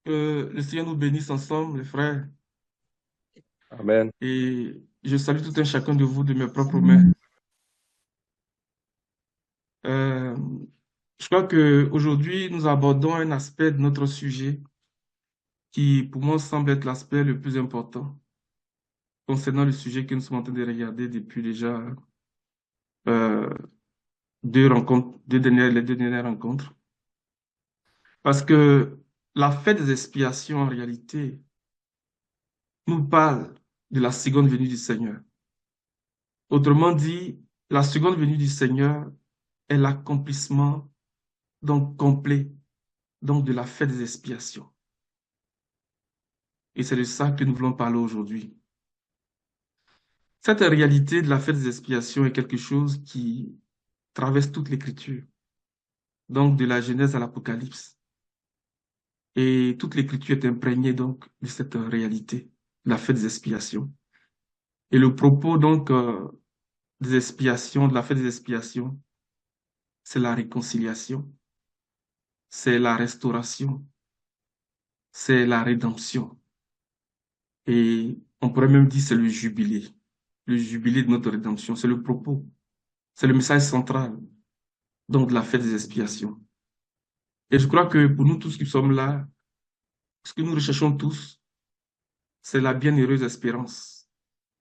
Que le Seigneur nous bénisse ensemble, les frères. Amen. Et je salue tout un chacun de vous de mes propres mains. Euh, je crois que aujourd'hui nous abordons un aspect de notre sujet qui, pour moi, semble être l'aspect le plus important concernant le sujet que nous sommes en train de regarder depuis déjà euh, deux rencontres, les deux dernières rencontres. Parce que la fête des expiations, en réalité, nous parle de la seconde venue du Seigneur. Autrement dit, la seconde venue du Seigneur est l'accomplissement donc complet donc de la fête des expiations. Et c'est de ça que nous voulons parler aujourd'hui. Cette réalité de la fête des expiations est quelque chose qui traverse toute l'Écriture, donc de la Genèse à l'Apocalypse. Et toute l'Écriture est imprégnée donc de cette réalité, de la fête des expiations. Et le propos donc des expiations, de la fête des expiations, c'est la réconciliation, c'est la restauration, c'est la rédemption. Et on pourrait même dire c'est le jubilé de notre rédemption, c'est le propos, c'est le message central, donc de la fête des expiations. Et je crois que pour nous tous qui sommes là, ce que nous recherchons tous, c'est la bienheureuse espérance,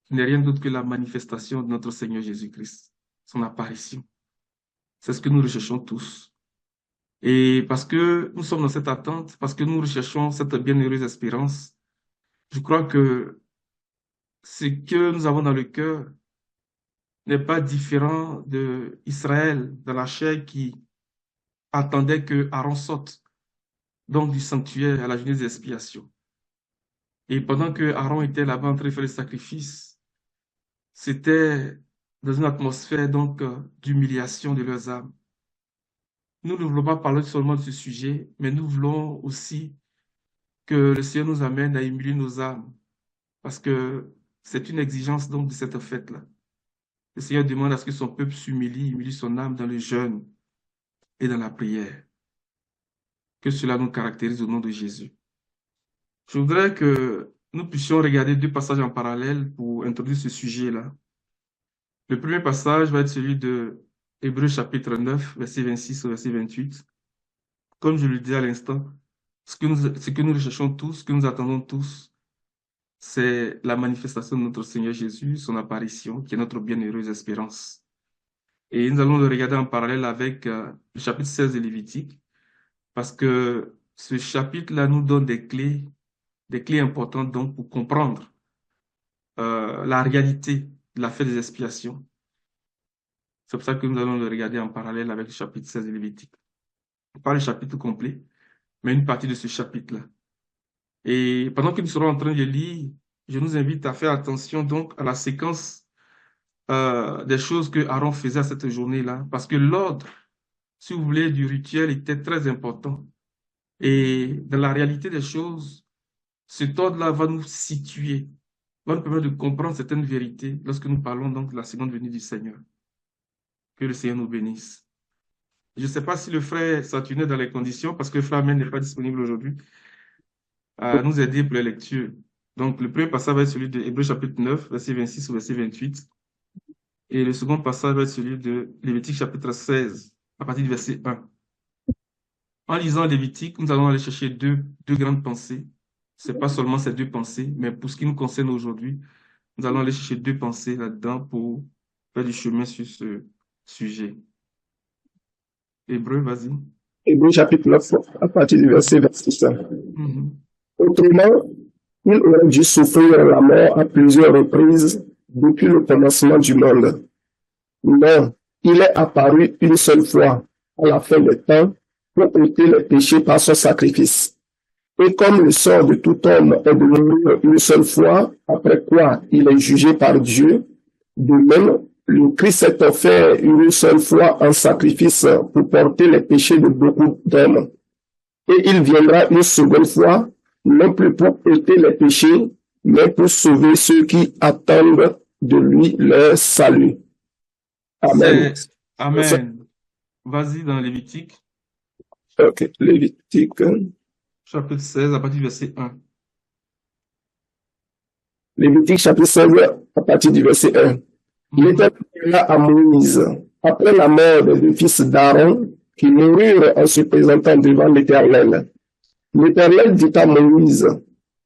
qui n'est rien d'autre que la manifestation de notre Seigneur Jésus-Christ, son apparition. C'est ce que nous recherchons tous. Et parce que nous sommes dans cette attente, parce que nous recherchons cette bienheureuse espérance, je crois que ce que nous avons dans le cœur n'est pas différent de Israël dans la chair qui attendait que Aaron sorte donc du sanctuaire à la journée des expiations. Et pendant que Aaron était là-bas en train de faire le sacrifice, c'était dans une atmosphère donc d'humiliation de leurs âmes. Nous ne voulons pas parler seulement de ce sujet, mais nous voulons aussi que le Seigneur nous amène à humilier nos âmes, parce que c'est une exigence donc de cette fête-là. Le Seigneur demande à ce que son peuple s'humilie, humilie son âme dans le jeûne et dans la prière. Que cela nous caractérise au nom de Jésus. Je voudrais que nous puissions regarder deux passages en parallèle pour introduire ce sujet-là. Le premier passage va être celui de Hébreux chapitre 9, verset 26 au verset 28. Comme je le disais à l'instant, ce que nous recherchons tous, ce que nous attendons tous, c'est la manifestation de notre Seigneur Jésus, son apparition, qui est notre bienheureuse espérance. Et nous allons le regarder en parallèle avec le chapitre 16 de Lévitique, parce que ce chapitre-là nous donne des clés importantes donc pour comprendre la réalité de la fête des expiations. C'est pour ça que nous allons le regarder en parallèle avec le chapitre 16 de Lévitique. Pas le chapitre complet, mais une partie de ce chapitre-là. Et pendant que nous serons en train de lire, je nous invite à faire attention donc à la séquence des choses que Aaron faisait à cette journée-là, parce que l'ordre, si vous voulez, du rituel était très important. Et dans la réalité des choses, cet ordre-là va nous situer, va nous permettre de comprendre certaines vérités lorsque nous parlons donc de la seconde venue du Seigneur. Que le Seigneur nous bénisse. Je ne sais pas si le frère Saturnin est dans les conditions, parce que le frère Amen n'est pas disponible aujourd'hui, à nous aider pour les lectures. Donc, le premier passage va être celui de Hébreux chapitre 9, verset 26 au verset 28. Et le second passage va être celui de Lévitique chapitre 16, à partir du verset 1. En lisant Lévitique, nous allons aller chercher deux grandes pensées. Ce n'est pas seulement ces deux pensées, mais pour ce qui nous concerne aujourd'hui, nous allons aller chercher deux pensées là-dedans pour faire du chemin sur ce sujet. Hébreu, vas-y. Hébreux chapitre 9, à partir du verset 26. Mhm. Autrement, il aurait dû souffrir la mort à plusieurs reprises depuis le commencement du monde. Non, il est apparu une seule fois, à la fin des temps, pour ôter les péchés par son sacrifice. Et comme le sort de tout homme est de mourir une seule fois, après quoi il est jugé par Dieu, de même, le Christ s'est offert une seule fois en sacrifice pour porter les péchés de beaucoup d'hommes. Et il viendra une seconde fois, non plus pour ôter les péchés, mais pour sauver ceux qui attendent de lui leur salut. Amen. C'est Amen. Vas-y dans Lévitique. Ok, Lévitique. chapitre 16, à partir du verset 1. Lévitique chapitre 16, à partir du verset 1. L'Éternel dira à Moïse, après la mort des deux fils d'Aaron, qui moururent en se présentant devant l'Éternel. L'Éternel dit à Moïse,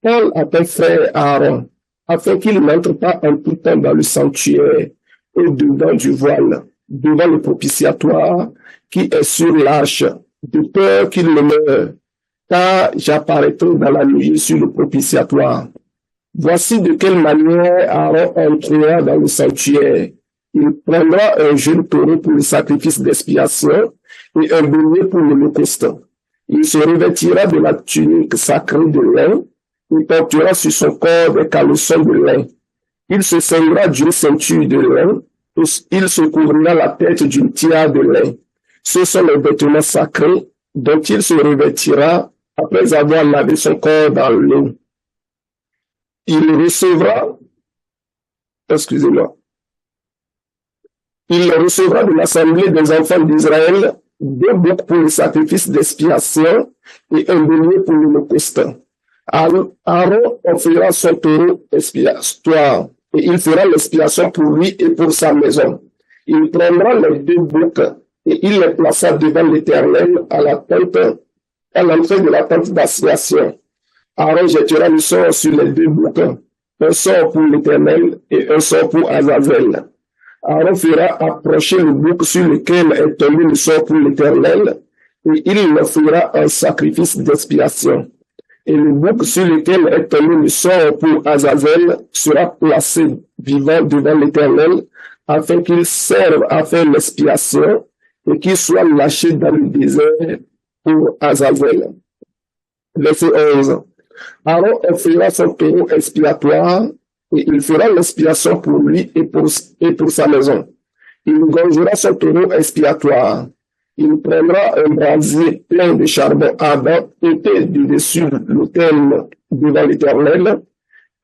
parle à ton frère Aaron, afin qu'il n'entre pas en tout temps dans le sanctuaire, au-dedans du voile, devant le propitiatoire qui est sur l'arche, de peur qu'il ne meure, car j'apparaîtrai dans la nuit sur le propitiatoire. Voici de quelle manière Aaron entrera dans le sanctuaire. Il prendra un jeune taureau pour le sacrifice d'expiation et un bélier pour l'holocauste. Il se revêtira de la tunique sacrée de lin. Il portera sur son corps des caleçons de lin. Il se ceintura d'une ceinture de lin. Il se couvrira la tête d'une tiare de lin. Ce sont les vêtements sacrés dont il se revêtira après avoir lavé son corps dans l'eau. Il recevra de l'assemblée des enfants d'Israël 2 boucs pour le sacrifice d'expiation et un bélier pour l'holocauste. Aaron offrira son taureau expiatoire et il fera l'expiation pour lui et pour sa maison. Il prendra les 2 boucs et il les placera devant l'Éternel à l'entrée de la tente d'assignation. Aaron jettera le sort sur les 2 boucs, un sort pour l'Éternel et un sort pour Azazel. Aaron fera approcher le bouc sur lequel est tombé le sort pour l'Éternel, et il le fera un sacrifice d'expiation. Et le bouc sur lequel est tombé le sort pour Azazel sera placé vivant devant l'Éternel, afin qu'il serve à faire l'expiation et qu'il soit lâché dans le désert pour Azazel. Verset 11. Aaron offrira son taureau expiatoire et il fera l'expiation pour lui et pour sa maison. Il gorgera son taureau expiatoire. Il prendra un brasier plein de charbon ardent ôté du dessus l'autel devant l'Éternel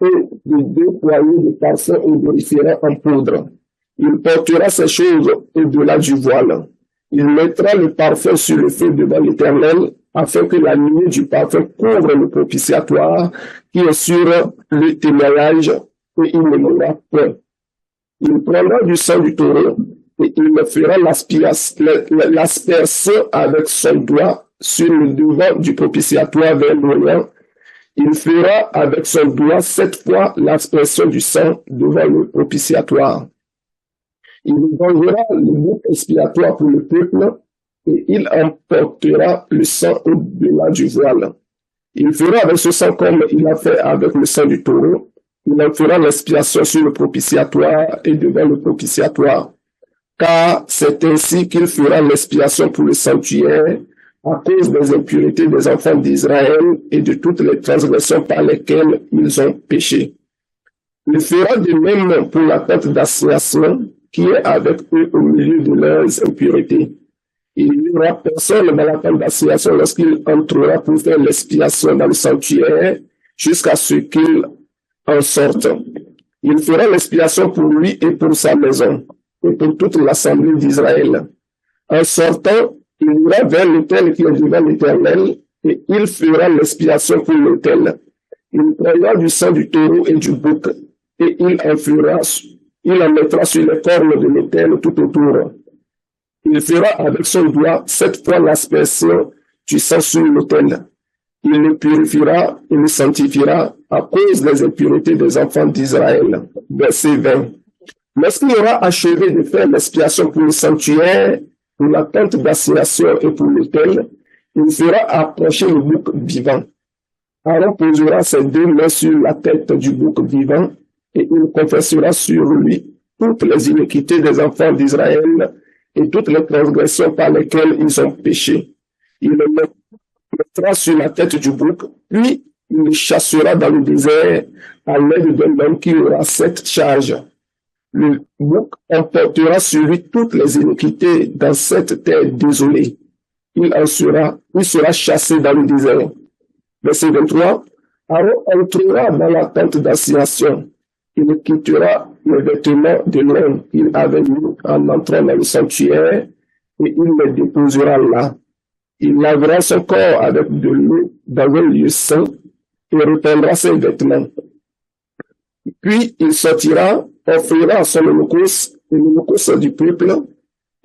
et de 2 poignées de parfum odoriférant en poudre. Il portera ces choses au-delà du voile. Il mettra le parfum sur le feu devant l'Éternel, afin que la nuée du parfum couvre le propitiatoire qui est sur le témoignage, et il ne mourra point. Il prendra du sang du taureau, et il le fera l'asperser avec son doigt sur le devant du propitiatoire vers l'Orient. Il fera avec son doigt 7 fois l'aspersion du sang devant le propitiatoire. Il vengera le bouc expiatoire pour le peuple, et il emportera le sang au-delà du voile. Il fera avec ce sang comme il a fait avec le sang du taureau. Il en fera l'expiation sur le propitiatoire et devant le propitiatoire. Car c'est ainsi qu'il fera l'expiation pour le sanctuaire, à cause des impuretés des enfants d'Israël et de toutes les transgressions par lesquelles ils ont péché. Il fera de même pour la tente d'assignation qui est avec eux au milieu de leurs impuretés. Il n'y aura personne dans la tente d'assignation lorsqu'il entrera pour faire l'expiation dans le sanctuaire jusqu'à ce qu'il en sorte. Il fera l'expiation pour lui et pour sa maison et pour toute l'assemblée d'Israël. En sortant, il ira vers l'autel qui est devant l'Éternel et il fera l'expiation pour l'autel. Il prendra du sang du taureau et du bouc et il en mettra sur les cornes de l'autel tout autour. Il fera avec son doigt 7 fois l'aspersion du sang sur l'autel. Il le purifiera et le sanctifiera à cause des impuretés des enfants d'Israël. Verset 20. Lorsqu'il aura achevé de faire l'expiation pour le sanctuaire, pour la tente d'assignation et pour l'autel, il fera approcher le bouc vivant. Aaron posera ses 2 mains sur la tête du bouc vivant et il confessera sur lui toutes les iniquités des enfants d'Israël et toutes les transgressions par lesquelles ils ont péché. Il le mettra sur la tête du bouc, puis il le chassera dans le désert à l'aide d'un homme qui aura 7 charges. Le bouc emportera sur lui toutes les iniquités dans cette terre désolée. Il sera chassé dans le désert. Verset 23. Aaron entrera dans la tente d'assignation. Il quittera les vêtements de lin qu'il avait mis en entrant dans le sanctuaire et il les déposera là. Il lavera son corps avec de l'eau dans un lieu saint et répandra ses vêtements. Puis il sortira, offrira son holocauste et l'holocauste du peuple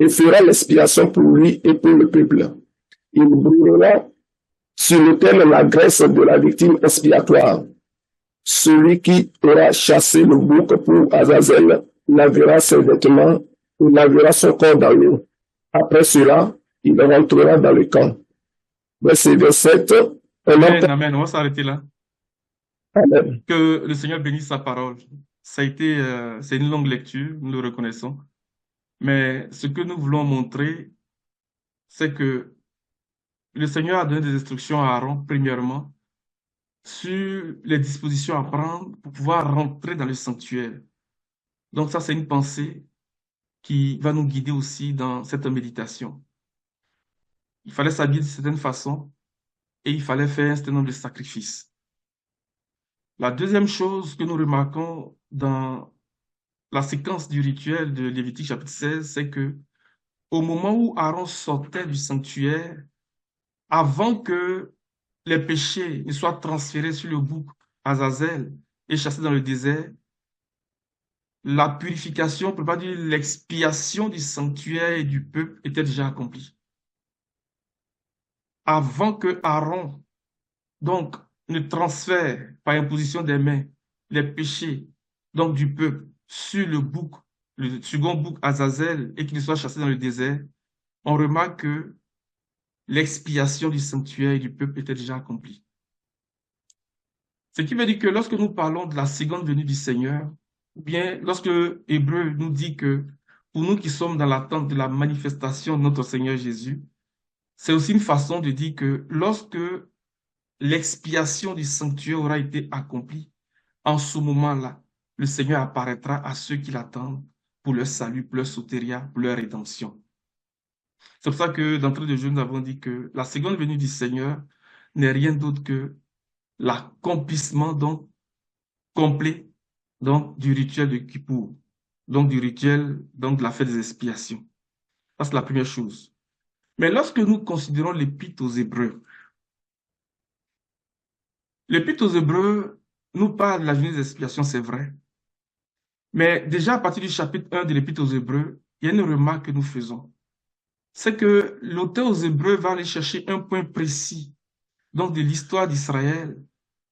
et fera l'expiation pour lui et pour le peuple. Il brûlera sur l'autel la graisse de la victime expiatoire. Celui qui aura chassé le bouc pour Azazel lavera ses vêtements et lavera son corps dans l'eau. Après cela, il rentrera dans le camp. Verset 27. Amen, amen. On va s'arrêter là. Amen. Que le Seigneur bénisse sa parole. Ça a été, c'est une longue lecture, nous le reconnaissons. Mais ce que nous voulons montrer, c'est que le Seigneur a donné des instructions à Aaron, premièrement, sur les dispositions à prendre pour pouvoir rentrer dans le sanctuaire. Donc ça, c'est une pensée qui va nous guider aussi dans cette méditation. Il fallait s'habiller d'une certaine façon et il fallait faire un certain nombre de sacrifices. La deuxième chose que nous remarquons dans la séquence du rituel de Lévitique chapitre 16, c'est que au moment où Aaron sortait du sanctuaire, avant que les péchés ne soient transférés sur le bouc Azazel et chassés dans le désert, la purification, pour ne pas dire l'expiation du sanctuaire et du peuple était déjà accomplie. Avant que Aaron, donc, ne transfère par imposition des mains les péchés donc, du peuple sur le bouc, le second bouc Azazel, et qu'il ne soit chassé dans le désert, on remarque que l'expiation du sanctuaire et du peuple était déjà accomplie. Ce qui veut dire que lorsque nous parlons de la seconde venue du Seigneur, ou bien lorsque Hébreu nous dit que pour nous qui sommes dans l'attente de la manifestation de notre Seigneur Jésus, c'est aussi une façon de dire que lorsque l'expiation du sanctuaire aura été accomplie, en ce moment-là, le Seigneur apparaîtra à ceux qui l'attendent pour leur salut, pour leur sotéria, pour leur rédemption. C'est pour ça que d'entrée de jeu, nous avons dit que la seconde venue du Seigneur n'est rien d'autre que l'accomplissement donc complet donc du rituel de Kippour, donc du rituel donc de la fête des expiations. Ça, c'est la première chose. Mais lorsque nous considérons l'Épître aux Hébreux, l'Épître aux Hébreux nous parle de la venue des expiations, c'est vrai. Mais déjà à partir du chapitre 1 de l'Épître aux Hébreux, il y a une remarque que nous faisons. C'est que l'auteur aux Hébreux va aller chercher un point précis donc de l'histoire d'Israël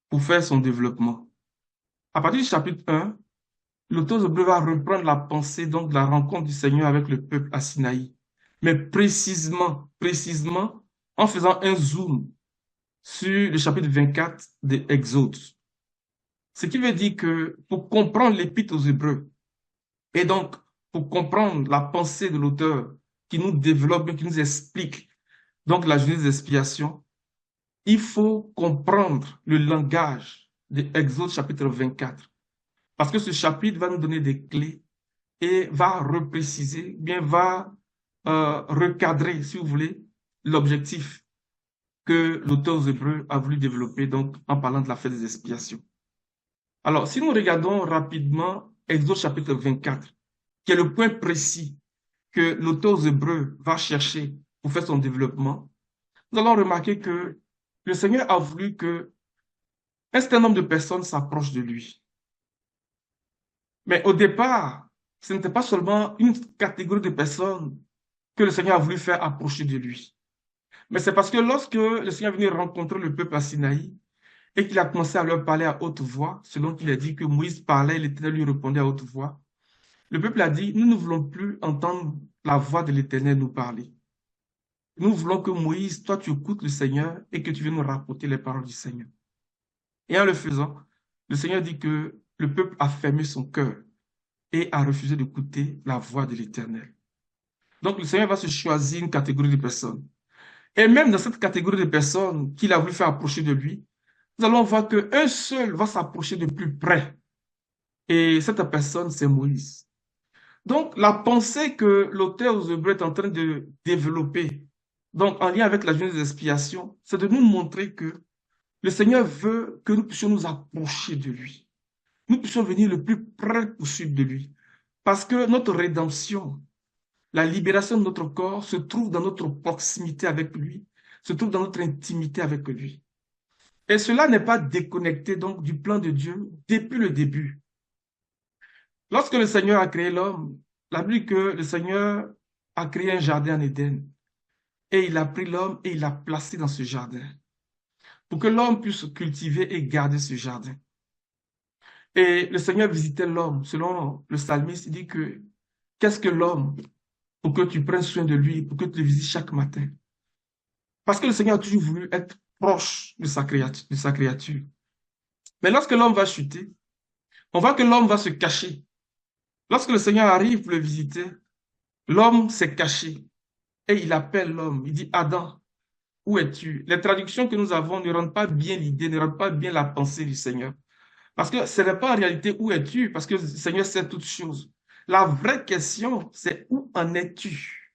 pour faire son développement. À partir du chapitre 1, l'auteur aux Hébreux va reprendre la pensée donc de la rencontre du Seigneur avec le peuple à Sinaï, mais précisément en faisant un zoom sur le chapitre 24 de Exode. Ce qui veut dire que pour comprendre l'Épître aux Hébreux, et donc pour comprendre la pensée de l'auteur qui nous développe, qui nous explique donc la journée des expiations, il faut comprendre le langage de Exode chapitre 24. Parce que ce chapitre va nous donner des clés et va repréciser, bien va recadrer, si vous voulez, l'objectif que l'auteur aux Hébreux a voulu développer donc, en parlant de la fête des expiations. Alors, si nous regardons rapidement Exode chapitre 24, qui est le point précis que l'auteur aux Hébreux va chercher pour faire son développement, nous allons remarquer que le Seigneur a voulu que un certain nombre de personnes s'approchent de lui. Mais au départ, ce n'était pas seulement une catégorie de personnes que le Seigneur a voulu faire approcher de lui. Mais c'est parce que lorsque le Seigneur est venu rencontrer le peuple à Sinaï et qu'il a commencé à leur parler à haute voix, selon qu'il a dit que Moïse parlait et l'Éternel lui répondait à haute voix, le peuple a dit, nous ne voulons plus entendre la voix de l'Éternel nous parler. Nous voulons que Moïse, toi tu écoutes le Seigneur et que tu viennes nous rapporter les paroles du Seigneur. Et en le faisant, le Seigneur dit que le peuple a fermé son cœur et a refusé d'écouter la voix de l'Éternel. Donc le Seigneur va se choisir une catégorie de personnes. Et même dans cette catégorie de personnes qu'il a voulu faire approcher de lui, nous allons voir qu'un seul va s'approcher de plus près. Et cette personne, c'est Moïse. Donc la pensée que l'auteur aux Hébreux est en train de développer, donc en lien avec la journée des expiations, c'est de nous montrer que le Seigneur veut que nous puissions nous approcher de lui. Nous puissions venir le plus près possible de lui. Parce que notre rédemption, la libération de notre corps se trouve dans notre proximité avec lui, se trouve dans notre intimité avec lui. Et cela n'est pas déconnecté donc du plan de Dieu depuis le début. Lorsque le Seigneur a créé l'homme, la Bible dit que le Seigneur a créé un jardin en Éden. Et il a pris l'homme et il l'a placé dans ce jardin pour que l'homme puisse cultiver et garder ce jardin. Et le Seigneur visitait l'homme. Selon le psalmiste, il dit que qu'est-ce que l'homme pour que tu prennes soin de lui, pour que tu le visites chaque matin. Parce que le Seigneur a toujours voulu être proche de sa créature. Mais lorsque l'homme va chuter, on voit que l'homme va se cacher. Lorsque le Seigneur arrive pour le visiter, l'homme s'est caché et il appelle l'homme. Il dit, Adam, où es-tu? Les traductions que nous avons ne rendent pas bien l'idée, ne rendent pas bien la pensée du Seigneur. Parce que ce n'est pas en réalité où es-tu, parce que le Seigneur sait toutes choses. La vraie question, c'est où en es-tu?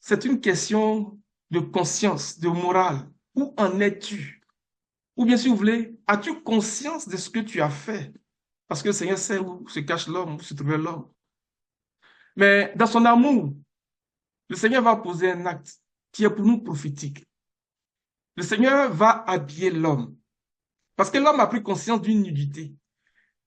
C'est une question de conscience, de morale. Où en es-tu? Ou bien si vous voulez, as-tu conscience de ce que tu as fait? Parce que le Seigneur sait où se cache l'homme, où se trouvait l'homme. Mais dans son amour, le Seigneur va poser un acte qui est pour nous prophétique. Le Seigneur va habiller l'homme. Parce que l'homme a pris conscience d'une nudité.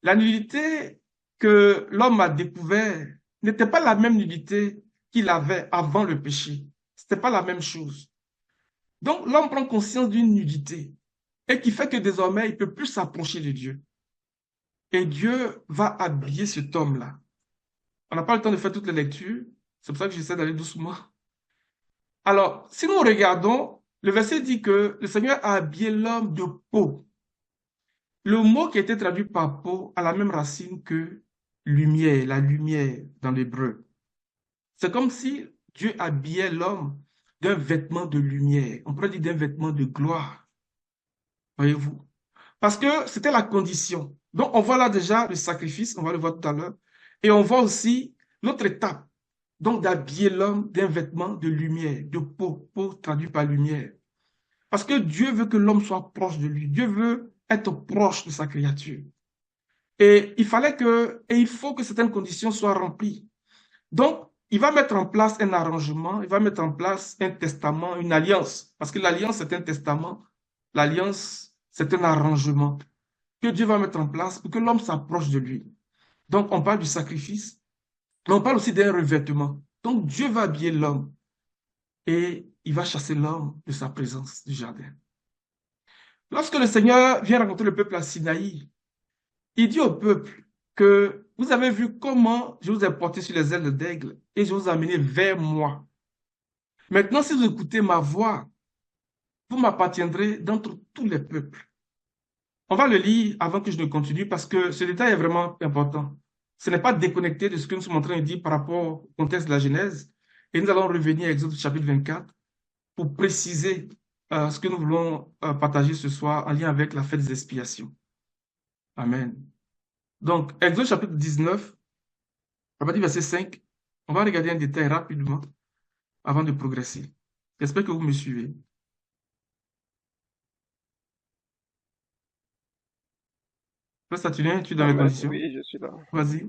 La nudité que l'homme a découvert n'était pas la même nudité qu'il avait avant le péché. Ce n'était pas la même chose. Donc l'homme prend conscience d'une nudité et qui fait que désormais il ne peut plus s'approcher de Dieu. Et Dieu va habiller cet homme-là. On n'a pas le temps de faire toutes les lectures. C'est pour ça que j'essaie d'aller doucement. Alors, si nous regardons, le verset dit que le Seigneur a habillé l'homme de peau. Le mot qui a été traduit par peau a la même racine que lumière, la lumière dans l'hébreu. C'est comme si Dieu habillait l'homme d'un vêtement de lumière. On pourrait dire d'un vêtement de gloire. Voyez-vous? Parce que c'était la condition. Donc, on voit là déjà le sacrifice, on va le voir tout à l'heure. Et on voit aussi l'autre étape. Donc, d'habiller l'homme d'un vêtement de lumière, de peau, peau traduit par lumière. Parce que Dieu veut que l'homme soit proche de lui. Dieu veut être proche de sa créature. Et il faut que certaines conditions soient remplies. Donc, il va mettre en place un arrangement, il va mettre en place un testament, une alliance. Parce que l'alliance, c'est un testament. L'alliance, c'est un arrangement que Dieu va mettre en place pour que l'homme s'approche de lui. Donc, on parle du sacrifice, mais on parle aussi d'un revêtement. Donc, Dieu va habiller l'homme et il va chasser l'homme de sa présence du jardin. Lorsque le Seigneur vient rencontrer le peuple à Sinaï, il dit au peuple que vous avez vu comment je vous ai porté sur les ailes d'aigle et je vous ai amené vers moi. Maintenant, si vous écoutez ma voix, vous m'appartiendrez d'entre tous les peuples. On va le lire avant que je ne continue parce que ce détail est vraiment important. Ce n'est pas déconnecté de ce que nous sommes en train de dire par rapport au contexte de la Genèse. Et nous allons revenir à Exode chapitre 24 pour préciser ce que nous voulons partager ce soir en lien avec la fête des expiations. Amen. Donc, Exode chapitre 19, à partir du verset 5, on va regarder un détail rapidement avant de progresser. J'espère que vous me suivez. Frère Saturnin, tu es dans les Amen. conditions? Oui, je suis là. Vas-y.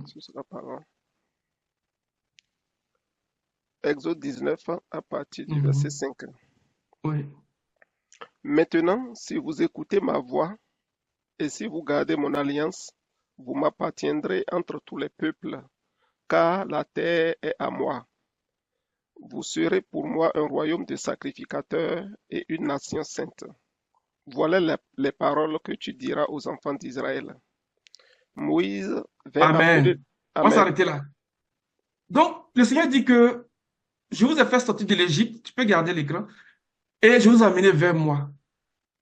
Sur la parole. Exode 19 à partir du verset 5. Oui. Maintenant, si vous écoutez ma voix et si vous gardez mon alliance, vous m'appartiendrez entre tous les peuples, car la terre est à moi. Vous serez pour moi un royaume de sacrificateurs et une nation sainte. Voilà les paroles que tu diras aux enfants d'Israël. Moïse vint appeler. Amen. On va Amen. s'arrêter là. Donc, le Seigneur dit que je vous ai fait sortir de l'Égypte, tu peux garder l'écran, et je vous ai amené vers moi.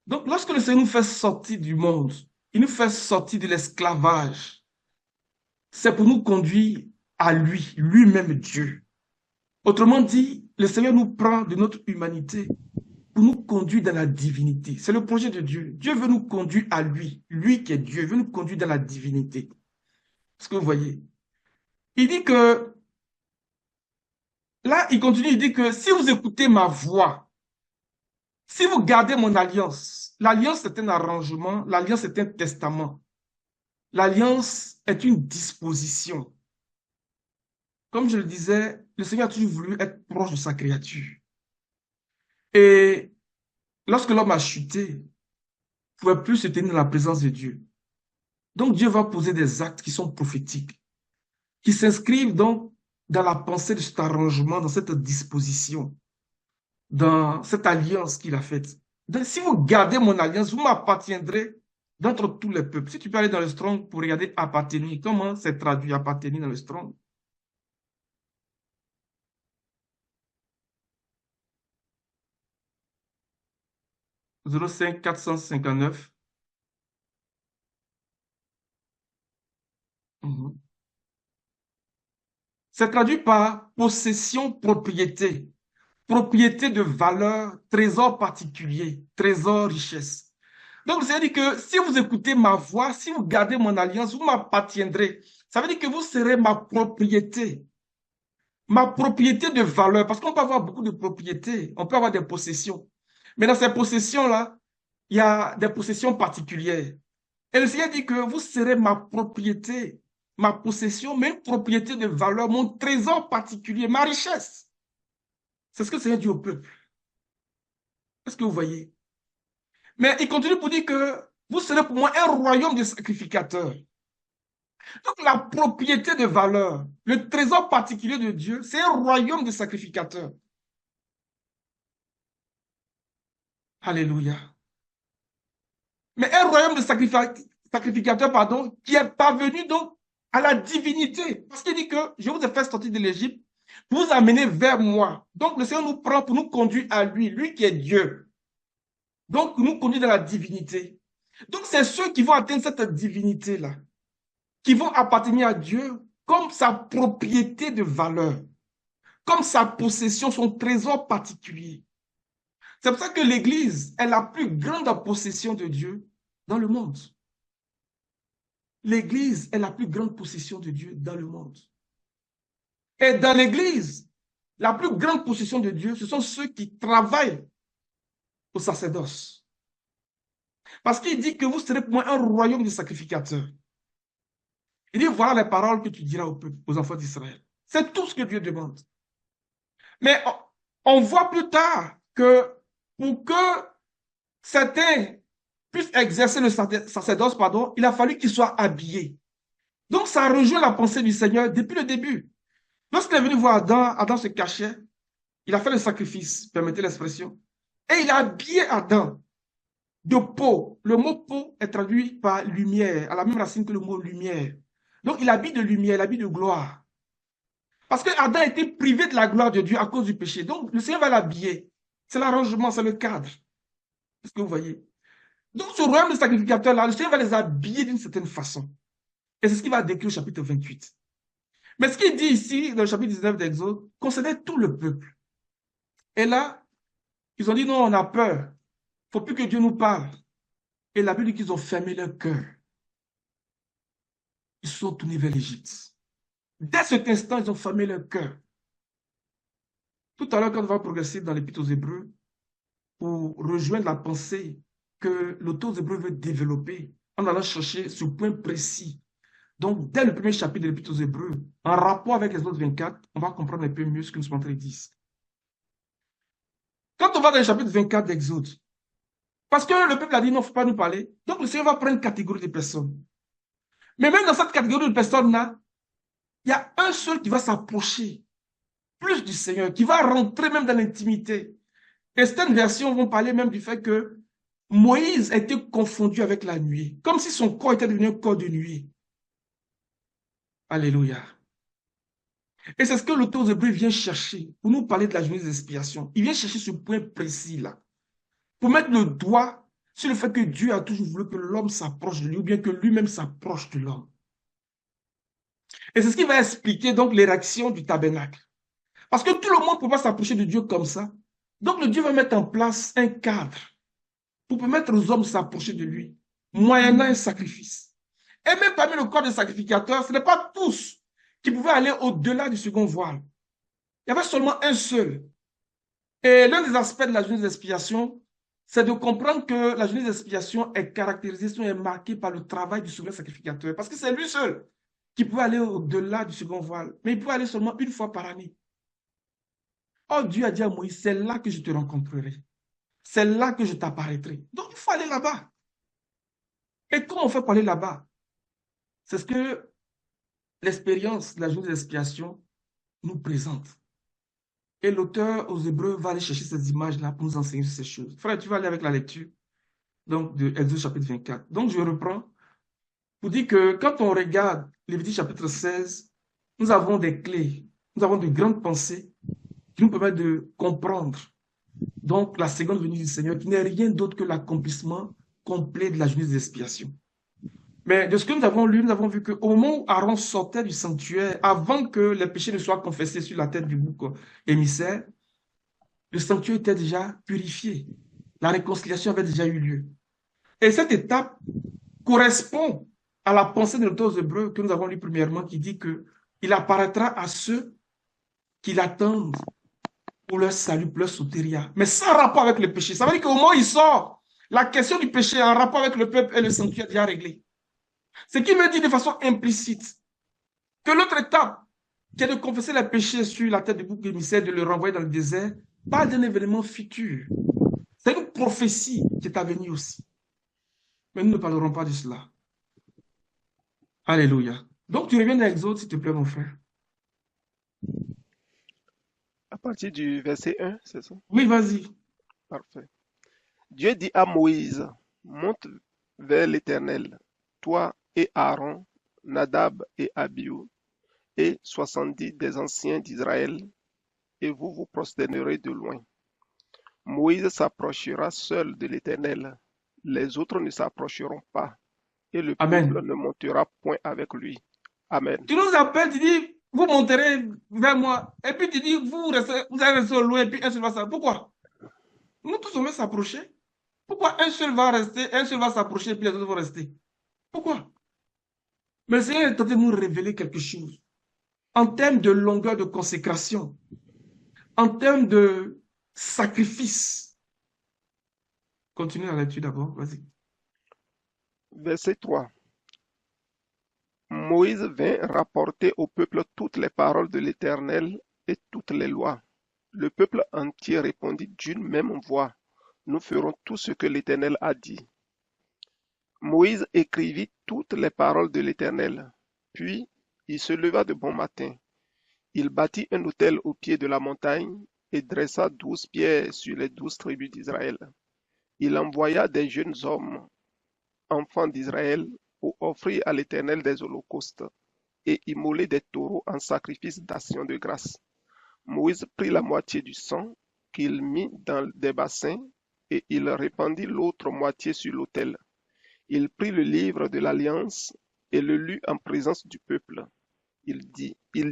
Donc, lorsque le Seigneur nous fait sortir du monde, il nous fait sortir de l'esclavage, c'est pour nous conduire à lui, lui-même Dieu. Autrement dit, le Seigneur nous prend de notre humanité pour nous conduire dans la divinité. C'est le projet de Dieu. Dieu veut nous conduire à lui, lui qui est Dieu, veut nous conduire dans la divinité. Est-ce que vous voyez? Il dit que, là, il continue, il dit que si vous écoutez ma voix, si vous gardez mon alliance, l'alliance c'est un arrangement, l'alliance c'est un testament. L'alliance est une disposition. Comme je le disais, le Seigneur a toujours voulu être proche de sa créature. Et lorsque l'homme a chuté, il ne pouvait plus se tenir dans la présence de Dieu. Donc Dieu va poser des actes qui sont prophétiques, qui s'inscrivent donc dans la pensée de cet arrangement, dans cette disposition, dans cette alliance qu'il a faite. Donc, si vous gardez mon alliance, vous m'appartiendrez d'entre tous les peuples. Si tu peux aller dans le Strong pour regarder appartenir, comment c'est traduit appartenir dans le Strong? Zéro cinq 459. Mhm. C'est traduit par possession, propriété. Propriété de valeur, trésor particulier, trésor richesse. Donc, ça veut dire que si vous écoutez ma voix, si vous gardez mon alliance, vous m'appartiendrez. Ça veut dire que vous serez ma propriété de valeur, parce qu'on peut avoir beaucoup de propriétés, on peut avoir des possessions. Mais dans ces possessions-là, il y a des possessions particulières. Et le Seigneur dit que vous serez ma propriété, ma possession, mais une propriété de valeur, mon trésor particulier, ma richesse. C'est ce que le Seigneur dit au peuple. Est-ce que vous voyez? Mais il continue pour dire que vous serez pour moi un royaume de sacrificateurs. Donc la propriété de valeur, le trésor particulier de Dieu, c'est un royaume de sacrificateurs. Alléluia. Mais un royaume de sacrificateurs, pardon, qui est parvenu donc à la divinité. Parce qu'il dit que je vous ai fait sortir de l'Égypte, pour vous amener vers moi. Donc le Seigneur nous prend pour nous conduire à lui, lui qui est Dieu. Donc nous conduit dans la divinité. Donc c'est ceux qui vont atteindre cette divinité-là, qui vont appartenir à Dieu comme sa propriété de valeur, comme sa possession, son trésor particulier. C'est pour ça que l'Église est la plus grande possession de Dieu dans le monde. L'Église est la plus grande possession de Dieu dans le monde. Et dans l'Église, la plus grande possession de Dieu, ce sont ceux qui travaillent au sacerdoce. Parce qu'il dit que vous serez pour moi un royaume de sacrificateurs. Il dit, voilà les paroles que tu diras au peuple, aux enfants d'Israël. C'est tout ce que Dieu demande. Mais on voit plus tard que pour que certains puissent exercer le sacerdoce, pardon, il a fallu qu'ils soient habillés. Donc ça rejoint la pensée du Seigneur depuis le début. Lorsqu'il est venu voir Adam, Adam se cachait, il a fait le sacrifice, permettez l'expression, et il a habillé Adam de peau. Le mot peau est traduit par lumière, à la même racine que le mot lumière. Donc il habille de lumière, il habille de gloire. Parce que Adam était privé de la gloire de Dieu à cause du péché. Donc le Seigneur va l'habiller. C'est l'arrangement, c'est le cadre. Est-ce que vous voyez? Donc ce royaume de sacrificateurs-là, le Seigneur va les habiller d'une certaine façon. Et c'est ce qu'il va décrire au chapitre 28. Mais ce qu'il dit ici, dans le chapitre 19 d'Exode, concernait tout le peuple. Et là, ils ont dit non, on a peur. Il ne faut plus que Dieu nous parle. Et la Bible dit qu'ils ont fermé leur cœur. Ils se sont tournés vers l'Égypte. Dès cet instant, ils ont fermé leur cœur. Tout à l'heure, quand on va progresser dans l'Épître aux Hébreux, pour rejoindre la pensée que l'auteur aux Hébreux veut développer, en allant chercher ce point précis. Donc, dès le premier chapitre de l'Épître aux Hébreux, en rapport avec les autres 24, on va comprendre un peu mieux ce que nous sommes en train de dire. Quand on va dans le chapitre 24 d'Exode, parce que le peuple a dit non, il ne faut pas nous parler, donc le Seigneur va prendre une catégorie de personnes. Mais même dans cette catégorie de personnes-là, il y a un seul qui va s'approcher plus du Seigneur, qui va rentrer même dans l'intimité. Et certaines versions vont parler même du fait que Moïse a été confondu avec la nuée, comme si son corps était devenu un corps de nuée. Alléluia. Et c'est ce que l'auteur aux Hébreux vient chercher pour nous parler de la journée d'expiation. Il vient chercher ce point précis-là, pour mettre le doigt sur le fait que Dieu a toujours voulu que l'homme s'approche de lui, ou bien que lui-même s'approche de l'homme. Et c'est ce qui va expliquer donc les réactions du tabernacle. Parce que tout le monde ne peut pas s'approcher de Dieu comme ça. Donc le Dieu va mettre en place un cadre pour permettre aux hommes de s'approcher de lui, moyennant un sacrifice. Et même parmi le corps des sacrificateurs, ce n'est pas tous qui pouvaient aller au-delà du second voile. Il y avait seulement un seul. Et l'un des aspects de la journée d'expiation, c'est de comprendre que la journée d'expiation est caractérisée, est marquée par le travail du souverain sacrificateur. Parce que c'est lui seul qui pouvait aller au-delà du second voile. Mais il pouvait aller seulement une fois par année. Oh, Dieu a dit à Moïse, c'est là que je te rencontrerai. C'est là que je t'apparaîtrai. Donc, il faut aller là-bas. Et comment on fait pour aller là-bas? C'est ce que l'expérience de la journée d'expiation nous présente. Et l'auteur aux Hébreux va aller chercher ces images-là pour nous enseigner ces choses. Frère, tu vas aller avec la lecture donc, de Exode chapitre 24. Donc, je reprends pour dire que quand on regarde Lévitique chapitre 16, nous avons des clés, nous avons de grandes pensées qui nous permettent de comprendre donc la seconde venue du Seigneur, qui n'est rien d'autre que l'accomplissement complet de la journée d'expiation. Mais de ce que nous avons lu, nous avons vu qu'au moment où Aaron sortait du sanctuaire, avant que les péchés ne soient confessés sur la tête du bouc émissaire, le sanctuaire était déjà purifié. La réconciliation avait déjà eu lieu. Et cette étape correspond à la pensée de l'auteur aux Hébreux que nous avons lu premièrement, qui dit qu'il apparaîtra à ceux qui l'attendent pour leur salut, pour leur sotéria. Mais sans rapport avec le péché. Ça veut dire qu'au moment où il sort, la question du péché en rapport avec le peuple et le sanctuaire est déjà réglée. Ce qui me dit de façon implicite que l'autre étape, qui est de confesser les péchés sur la tête du bouc émissaire, de le renvoyer dans le désert, parle d'un événement futur. C'est une prophétie qui est à venir aussi. Mais nous ne parlerons pas de cela. Alléluia. Donc, tu reviens dans Exode, s'il te plaît, mon frère. À partir du verset 1, c'est ça? Oui, vas-y. Parfait. Dieu dit à Moïse, monte vers l'Éternel, toi et Aaron, Nadab et Abihu, et 70 des anciens d'Israël, et vous vous prosternerez de loin. Moïse s'approchera seul de l'Éternel, les autres ne s'approcheront pas, et le Amen. peuple ne montera point avec lui. Amen. Tu nous appelles, tu dis, vous monterez vers moi, et puis tu dis, vous allez rester loin, et puis un seul va s'approcher. Pourquoi? Nous tous on va s'approcher. Pourquoi un seul va rester, un seul va s'approcher, et puis les autres vont rester? Pourquoi? Mais le Seigneur est tenté de nous révéler quelque chose. En termes de longueur de consécration, en termes de sacrifice. Continue la lecture d'abord, vas-y. Verset 3. Moïse vint rapporter au peuple toutes les paroles de l'Éternel et toutes les lois. Le peuple entier répondit d'une même voix, nous ferons tout ce que l'Éternel a dit. Moïse écrivit toutes les paroles de l'Éternel. Puis il se leva de bon matin. Il bâtit un autel au pied de la montagne et dressa 12 pierres sur les 12 tribus d'Israël. Il envoya des jeunes hommes, enfants d'Israël, pour offrir à l'Éternel des holocaustes et immoler des taureaux en sacrifice d'action de grâce. Moïse prit la moitié du sang qu'il mit dans des bassins et il répandit l'autre moitié sur l'autel. Il prit le livre de l'Alliance et le lut en présence du peuple. Ils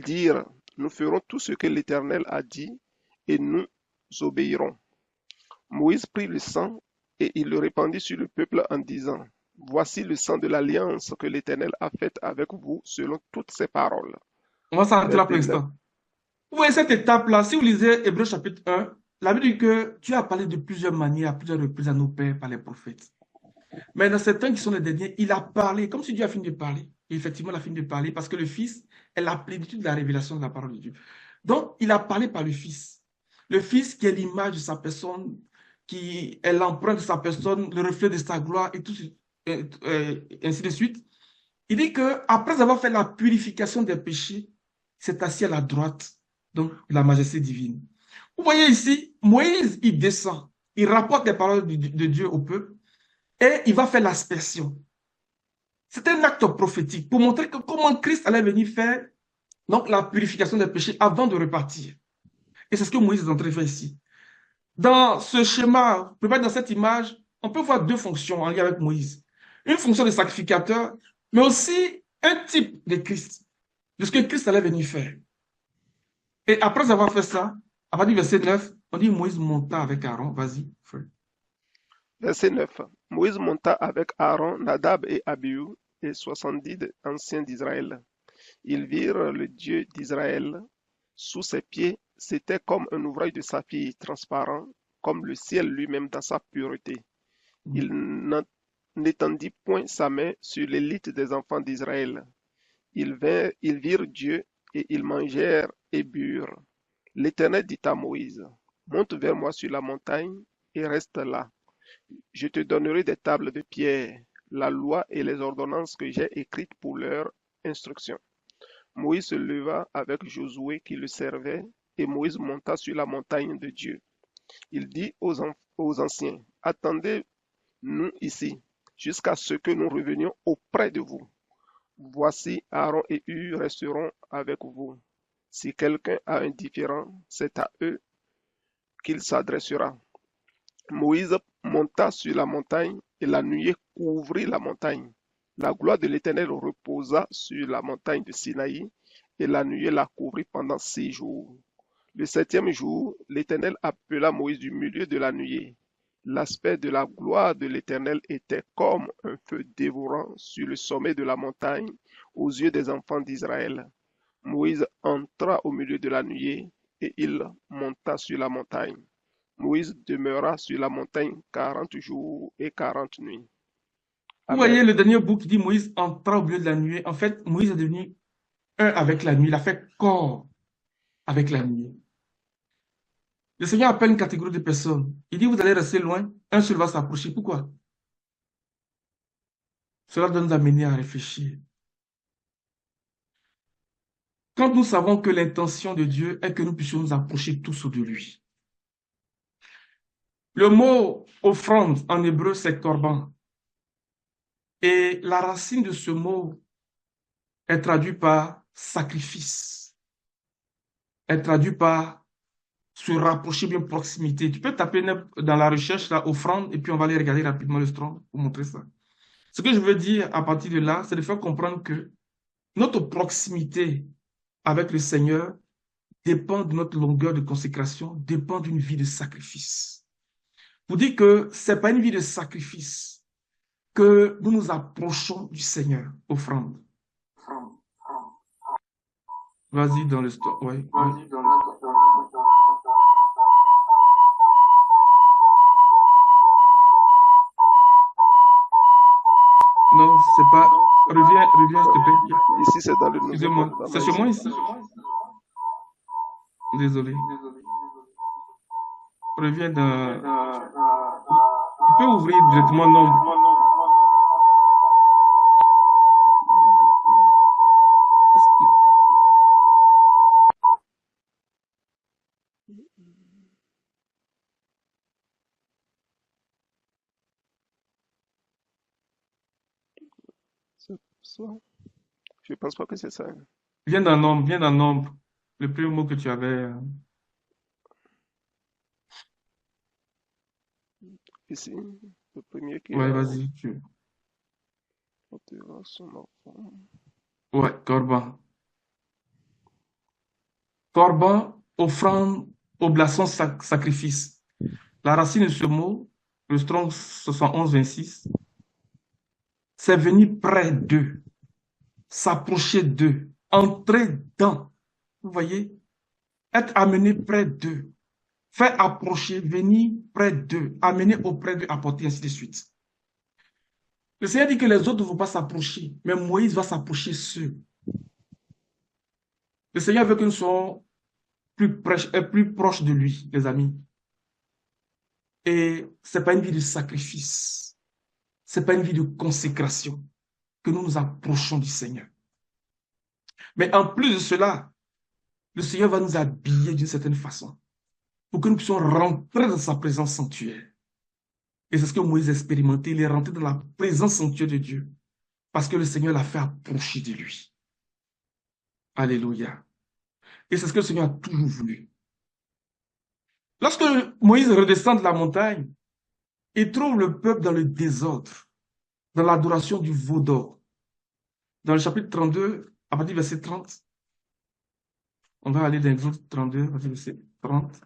dirent, nous ferons tout ce que l'Éternel a dit et nous obéirons. Moïse prit le sang et il le répandit sur le peuple en disant, voici le sang de l'Alliance que l'Éternel a faite avec vous selon toutes ses paroles. On va s'arrêter là pour Verset 9. l'instant. Vous voyez cette étape-là, si vous lisez Hébreux chapitre 1, la Bible dit que Dieu a parlé de plusieurs manières, à plusieurs reprises à nos pères par les prophètes. Mais dans certains qui sont les derniers, il a parlé, comme si Dieu a fini de parler. Et effectivement, il a fini de parler parce que le Fils est la plénitude de la révélation de la parole de Dieu. Donc, il a parlé par le Fils. Le Fils qui est l'image de sa personne, qui est l'empreinte de sa personne, le reflet de sa gloire et tout, ainsi de suite. Il dit qu'après avoir fait la purification des péchés, il s'est assis à la droite, donc la majesté divine. Vous voyez ici, Moïse, il descend, il rapporte les paroles de Dieu au peuple et il va faire l'aspersion. C'est un acte prophétique pour montrer comment Christ allait venir faire donc, la purification des péchés avant de repartir. Et c'est ce que Moïse est en train de faire ici. Dans ce schéma, dans cette image, on peut voir deux fonctions en lien avec Moïse. Une fonction de sacrificateur, mais aussi un type de Christ, de ce que Christ allait venir faire. Et après avoir fait ça, à partir du verset 9, on dit Moïse monta avec Aaron. Vas-y, frère. Verset 9. Moïse monta avec Aaron, Nadab et Abihu et 70 anciens d'Israël. Ils virent le Dieu d'Israël. Sous ses pieds, c'était comme un ouvrage de saphir transparent, comme le ciel lui-même dans sa pureté. Il n'étendit point sa main sur l'élite des enfants d'Israël. Ils virent Dieu et ils mangèrent et burent. L'Éternel dit à Moïse, monte vers moi sur la montagne et reste là. Je te donnerai des tables de pierre, la loi et les ordonnances que j'ai écrites pour leur instruction. Moïse se leva avec Josué qui le servait, et Moïse monta sur la montagne de Dieu. Il dit aux anciens, attendez-nous ici, jusqu'à ce que nous revenions auprès de vous. Voici Aaron et Hur resteront avec vous. Si quelqu'un a un différend, c'est à eux qu'il s'adressera. Moïse monta sur la montagne et la nuée couvrit la montagne. La gloire de l'Éternel reposa sur la montagne de Sinaï et la nuée la couvrit pendant 6 jours. Le 7e jour, l'Éternel appela Moïse du milieu de la nuée. L'aspect de la gloire de l'Éternel était comme un feu dévorant sur le sommet de la montagne aux yeux des enfants d'Israël. Moïse entra au milieu de la nuée et il monta sur la montagne. Moïse demeura sur la montagne 40 jours et 40 nuits. Vous Amen. voyez le dernier bout qui dit Moïse entra au milieu de la nuée. En fait, Moïse est devenu un avec la nuit. Il a fait corps avec la nuit. Le Seigneur appelle une catégorie de personnes. Il dit, vous allez rester loin, un seul va s'approcher. Pourquoi? Cela doit nous amener à réfléchir. Quand nous savons que l'intention de Dieu est que nous puissions nous approcher tous de lui. Le mot offrande en hébreu, c'est korban. Et la racine de ce mot est traduite par sacrifice. Est traduite par se rapprocher bien proximité. Tu peux taper dans la recherche la offrande et puis on va aller regarder rapidement le strong pour montrer ça. Ce que je veux dire à partir de là, c'est de faire comprendre que notre proximité avec le Seigneur dépend de notre longueur de consécration, dépend d'une vie de sacrifice. Vous dites que ce n'est pas une vie de sacrifice que nous nous approchons du Seigneur, offrande. Vas-y dans le store. Ouais. Non, c'est pas. Reviens, s'il te plaît. Ici, c'est dans le Nouveau Excusez-moi. Testament. C'est chez moi ici. Désolé. Reviens dans. Tu peux ouvrir directement Nombre. C'est ça. Je pense pas que c'est ça. Viens dans Nombre, viens dans Nombre. Le premier mot que tu avais. Ici, le premier qui Ouais, a vas-y. ôtera son enfant. Ouais, Corban. Corban, offrande, oblation, sacrifice. La racine de ce mot, le Strong 71-26, c'est venir près d'eux, s'approcher d'eux, entrer dans. Vous voyez? Être amené près d'eux, faire approcher, venir près d'eux, amener auprès d'eux, apporter, ainsi de suite. Le Seigneur dit que les autres ne vont pas s'approcher, mais Moïse va s'approcher d'eux. Le Seigneur veut que nous soyons plus proches de lui, les amis. Et ce n'est pas une vie de sacrifice, ce n'est pas une vie de consécration que nous nous approchons du Seigneur. Mais en plus de cela, le Seigneur va nous habiller d'une certaine façon pour que nous puissions rentrer dans sa présence sanctuaire. Et c'est ce que Moïse a expérimenté. Il est rentré dans la présence sanctuaire de Dieu parce que le Seigneur l'a fait approcher de lui. Alléluia. Et c'est ce que le Seigneur a toujours voulu. Lorsque Moïse redescend de la montagne, il trouve le peuple dans le désordre, dans l'adoration du veau d'or. Dans le chapitre 32, à partir du verset 30, on va aller dans l'exode 32, à partir du verset 30.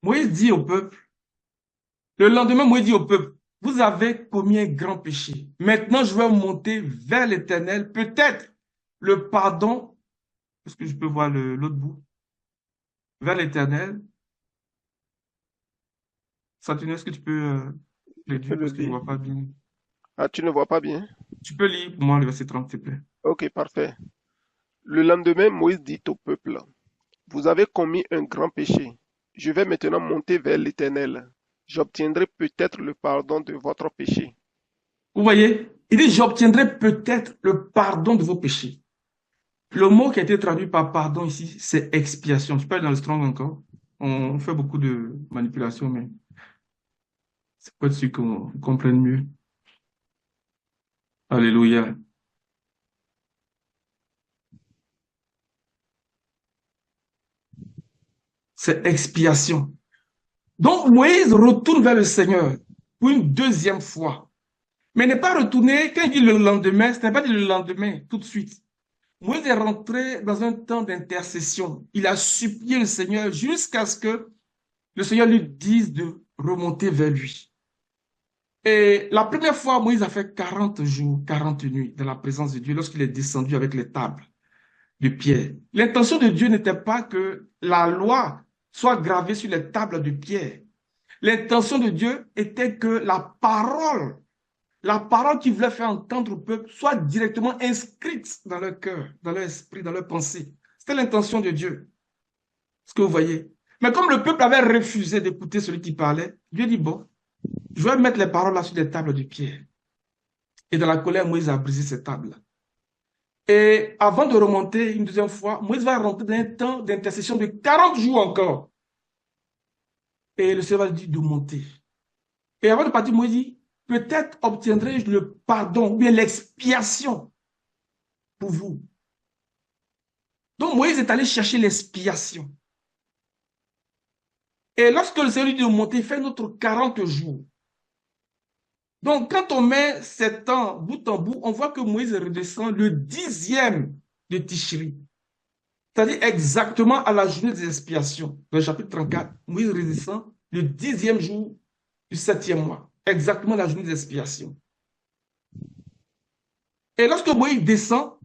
Moïse dit au peuple, le lendemain, Moïse dit au peuple, vous avez commis un grand péché. Maintenant, je vais monter vers l'Éternel. Peut-être le pardon, est-ce que je peux voir l'autre bout? Vers l'Éternel. Saturnin, est-ce que tu peux... le Tu peux Dieu le parce que je ne lire. vois pas bien. Ah, tu ne vois pas bien? Tu peux lire pour moi le verset 30, s'il te plaît. Ok, parfait. Le lendemain, Moïse dit au peuple, vous avez commis un grand péché. Je vais maintenant monter vers l'Éternel. J'obtiendrai peut-être le pardon de votre péché. Vous voyez, il dit, j'obtiendrai peut-être le pardon de vos péchés. Le mot qui a été traduit par pardon ici, c'est expiation. Tu peux aller dans le Strong encore. On fait beaucoup de manipulations, mais c'est pour être sûr qu'on comprenne mieux. Alléluia. C'est expiation. Donc Moïse retourne vers le Seigneur pour une deuxième fois. Mais n'est pas retourné, quand il dit le lendemain, ce n'est pas dit le lendemain, tout de suite. Moïse est rentré dans un temps d'intercession. Il a supplié le Seigneur jusqu'à ce que le Seigneur lui dise de remonter vers lui. Et la première fois, Moïse a fait 40 jours, 40 nuits dans la présence de Dieu lorsqu'il est descendu avec les tables de pierre. L'intention de Dieu n'était pas que la loi soit gravée sur les tables de pierre. L'intention de Dieu était que la parole qu'il voulait faire entendre au peuple soit directement inscrite dans leur cœur, dans leur esprit, dans leur pensée. C'était l'intention de Dieu. Ce que vous voyez. Mais comme le peuple avait refusé d'écouter celui qui parlait, Dieu dit, bon, je vais mettre les paroles là sur les tables de pierre. Et dans la colère, Moïse a brisé ces tables-là. Et avant de remonter une deuxième fois, Moïse va rentrer dans un temps d'intercession de 40 jours encore. Et le Seigneur va lui dire de monter. Et avant de partir, Moïse dit, peut-être obtiendrai-je le pardon ou bien l'expiation pour vous. Donc Moïse est allé chercher l'expiation. Et lorsque le Seigneur lui dit de monter, il fait un autre 40 jours. Donc quand on met ces temps bout en bout, on voit que Moïse redescend le 10e de Tishri. C'est-à-dire exactement à la journée des expiations. Dans le chapitre 34, Moïse redescend le 10e jour du 7e mois. Exactement la journée des expiations. Et lorsque Moïse descend,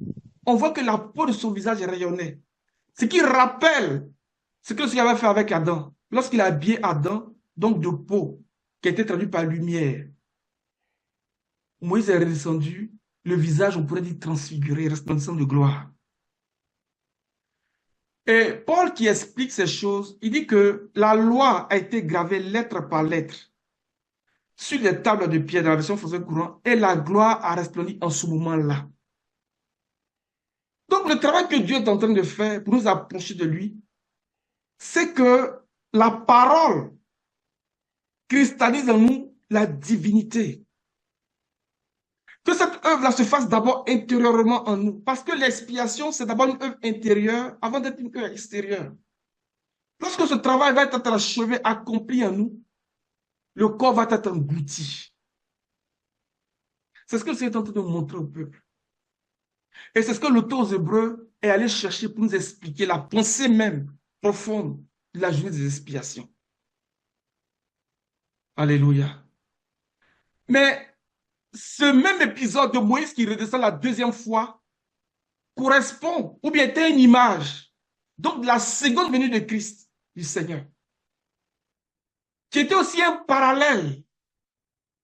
on voit que la peau de son visage rayonnait. Ce qui rappelle ce que le Seigneur avait fait avec Adam. Lorsqu'il a habillé Adam, donc de peau, qui a été traduit par lumière. Moïse est redescendu, le visage, on pourrait dire transfiguré, resplendissant de gloire. Et Paul qui explique ces choses, il dit que la loi a été gravée lettre par lettre sur les tables de pierre dans la version française courante et la gloire a resplendi en ce moment-là. Donc le travail que Dieu est en train de faire pour nous approcher de lui, c'est que la parole cristallise en nous la divinité. Que cette œuvre-là se fasse d'abord intérieurement en nous. Parce que l'expiation, c'est d'abord une œuvre intérieure avant d'être une œuvre extérieure. Lorsque ce travail va être achevé, accompli en nous, le corps va être englouti. C'est ce que le Seigneur est en train de montrer au peuple. Et c'est ce que l'auteur aux Hébreux est allé chercher pour nous expliquer la pensée même profonde de la journée des expiations. Alléluia. Mais ce même épisode de Moïse qui redescend la deuxième fois correspond, ou bien était une image, donc de la seconde venue de Christ, du Seigneur, qui était aussi un parallèle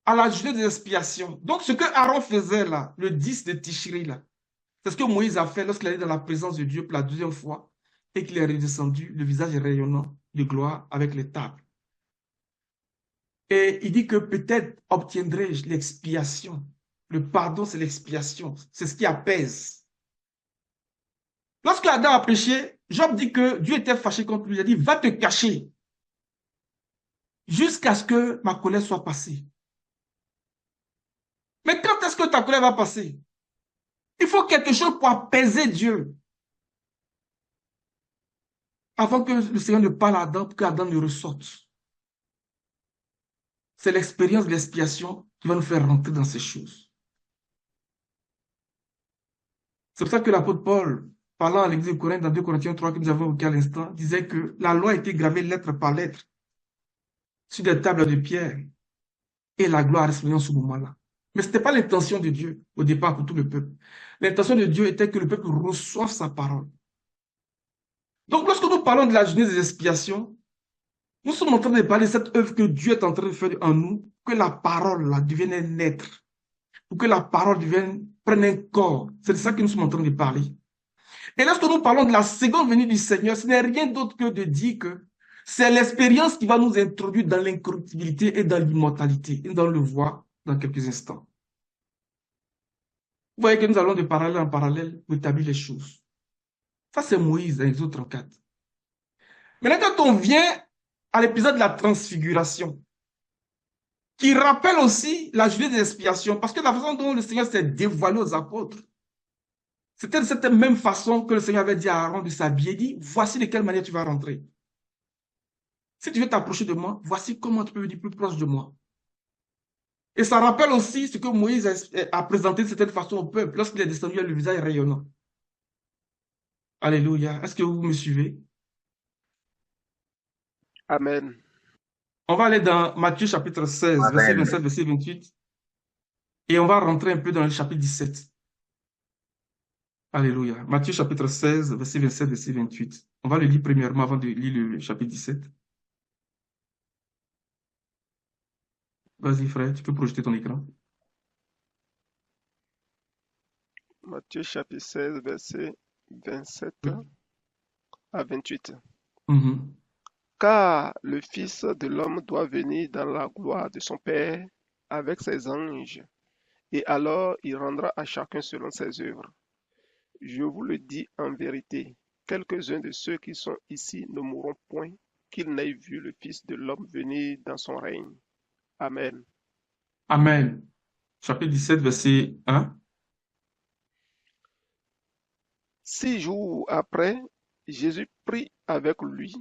à la journée des expiations. Donc ce que Aaron faisait là, le 10 de Tishri là, c'est ce que Moïse a fait lorsqu'il est dans la présence de Dieu pour la deuxième fois et qu'il est redescendu, le visage rayonnant de gloire avec les tables. Et il dit que peut-être obtiendrai-je l'expiation. Le pardon, c'est l'expiation. C'est ce qui apaise. Lorsque Adam a péché, Job dit que Dieu était fâché contre lui. Il a dit, va te cacher jusqu'à ce que ma colère soit passée. Mais quand est-ce que ta colère va passer? Il faut quelque chose pour apaiser Dieu. Avant que le Seigneur ne parle à Adam, pour qu'Adam ne ressorte. C'est l'expérience de l'expiation qui va nous faire rentrer dans ces choses. C'est pour ça que l'apôtre Paul, parlant à l'église de Corinthe dans 2 Corinthiens 3 que nous avons évoqué à l'instant, disait que la loi a été gravée lettre par lettre sur des tables de pierre et la gloire resplendit en ce moment-là. Mais ce n'était pas l'intention de Dieu au départ pour tout le peuple. L'intention de Dieu était que le peuple reçoive sa parole. Donc lorsque nous parlons de la journée des expiations, nous sommes en train de parler de cette œuvre que Dieu est en train de faire en nous que la parole là, devienne un être, pour que la parole prenne un corps. C'est de ça que nous sommes en train de parler. Et lorsque nous parlons de la seconde venue du Seigneur, ce n'est rien d'autre que de dire que c'est l'expérience qui va nous introduire dans l'incorruptibilité et dans l'immortalité. Et nous allons le voir dans quelques instants. Vous voyez que nous allons de parallèle en parallèle établir les choses. Ça, c'est Moïse dans Exode 34. Maintenant, quand on vient à l'épisode de la transfiguration, qui rappelle aussi la journée des expiations, parce que la façon dont le Seigneur s'est dévoilé aux apôtres, c'était de cette même façon que le Seigneur avait dit à Aaron de s'habiller, dit, voici de quelle manière tu vas rentrer. Si tu veux t'approcher de moi, voici comment tu peux venir plus proche de moi. Et ça rappelle aussi ce que Moïse a présenté de cette façon au peuple lorsqu'il est descendu à le visage rayonnant. Alléluia. Est-ce que vous me suivez? Amen. On va aller dans Matthieu chapitre 16, verset 27, verset 28. Et on va rentrer un peu dans le chapitre 17. Alléluia. Matthieu chapitre 16, verset 27, verset 28. On va le lire premièrement avant de lire le chapitre 17. Vas-y, frère, tu peux projeter ton écran. Matthieu chapitre 16, verset 27 à 28. Mhm. Car le Fils de l'homme doit venir dans la gloire de son Père avec ses anges, et alors il rendra à chacun selon ses œuvres. Je vous le dis en vérité, quelques-uns de ceux qui sont ici ne mourront point qu'ils n'aient vu le Fils de l'homme venir dans son règne. Amen. Amen. Chapitre 17, verset 1. 6 jours après, Jésus prit avec lui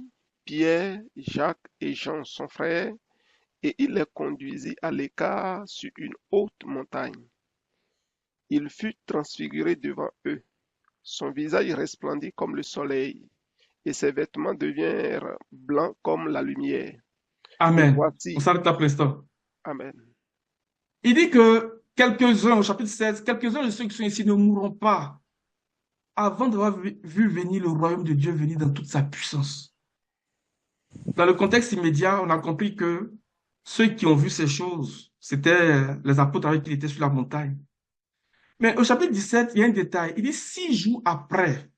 Pierre, Jacques et Jean, son frère, et il les conduisit à l'écart sur une haute montagne. Il fut transfiguré devant eux. Son visage resplendit comme le soleil, et ses vêtements devinrent blancs comme la lumière. Et Amen. On voici, s'arrête là pour l'instant. Amen. Il dit que quelques-uns, au chapitre 16, quelques-uns de ceux qui sont ici ne mourront pas avant d'avoir vu venir le royaume de Dieu venir dans toute sa puissance. Dans le contexte immédiat, on a compris que ceux qui ont vu ces choses, c'était les apôtres avec qui il était sur la montagne. Mais au chapitre 17, il y a un détail. Il dit 6 jours après.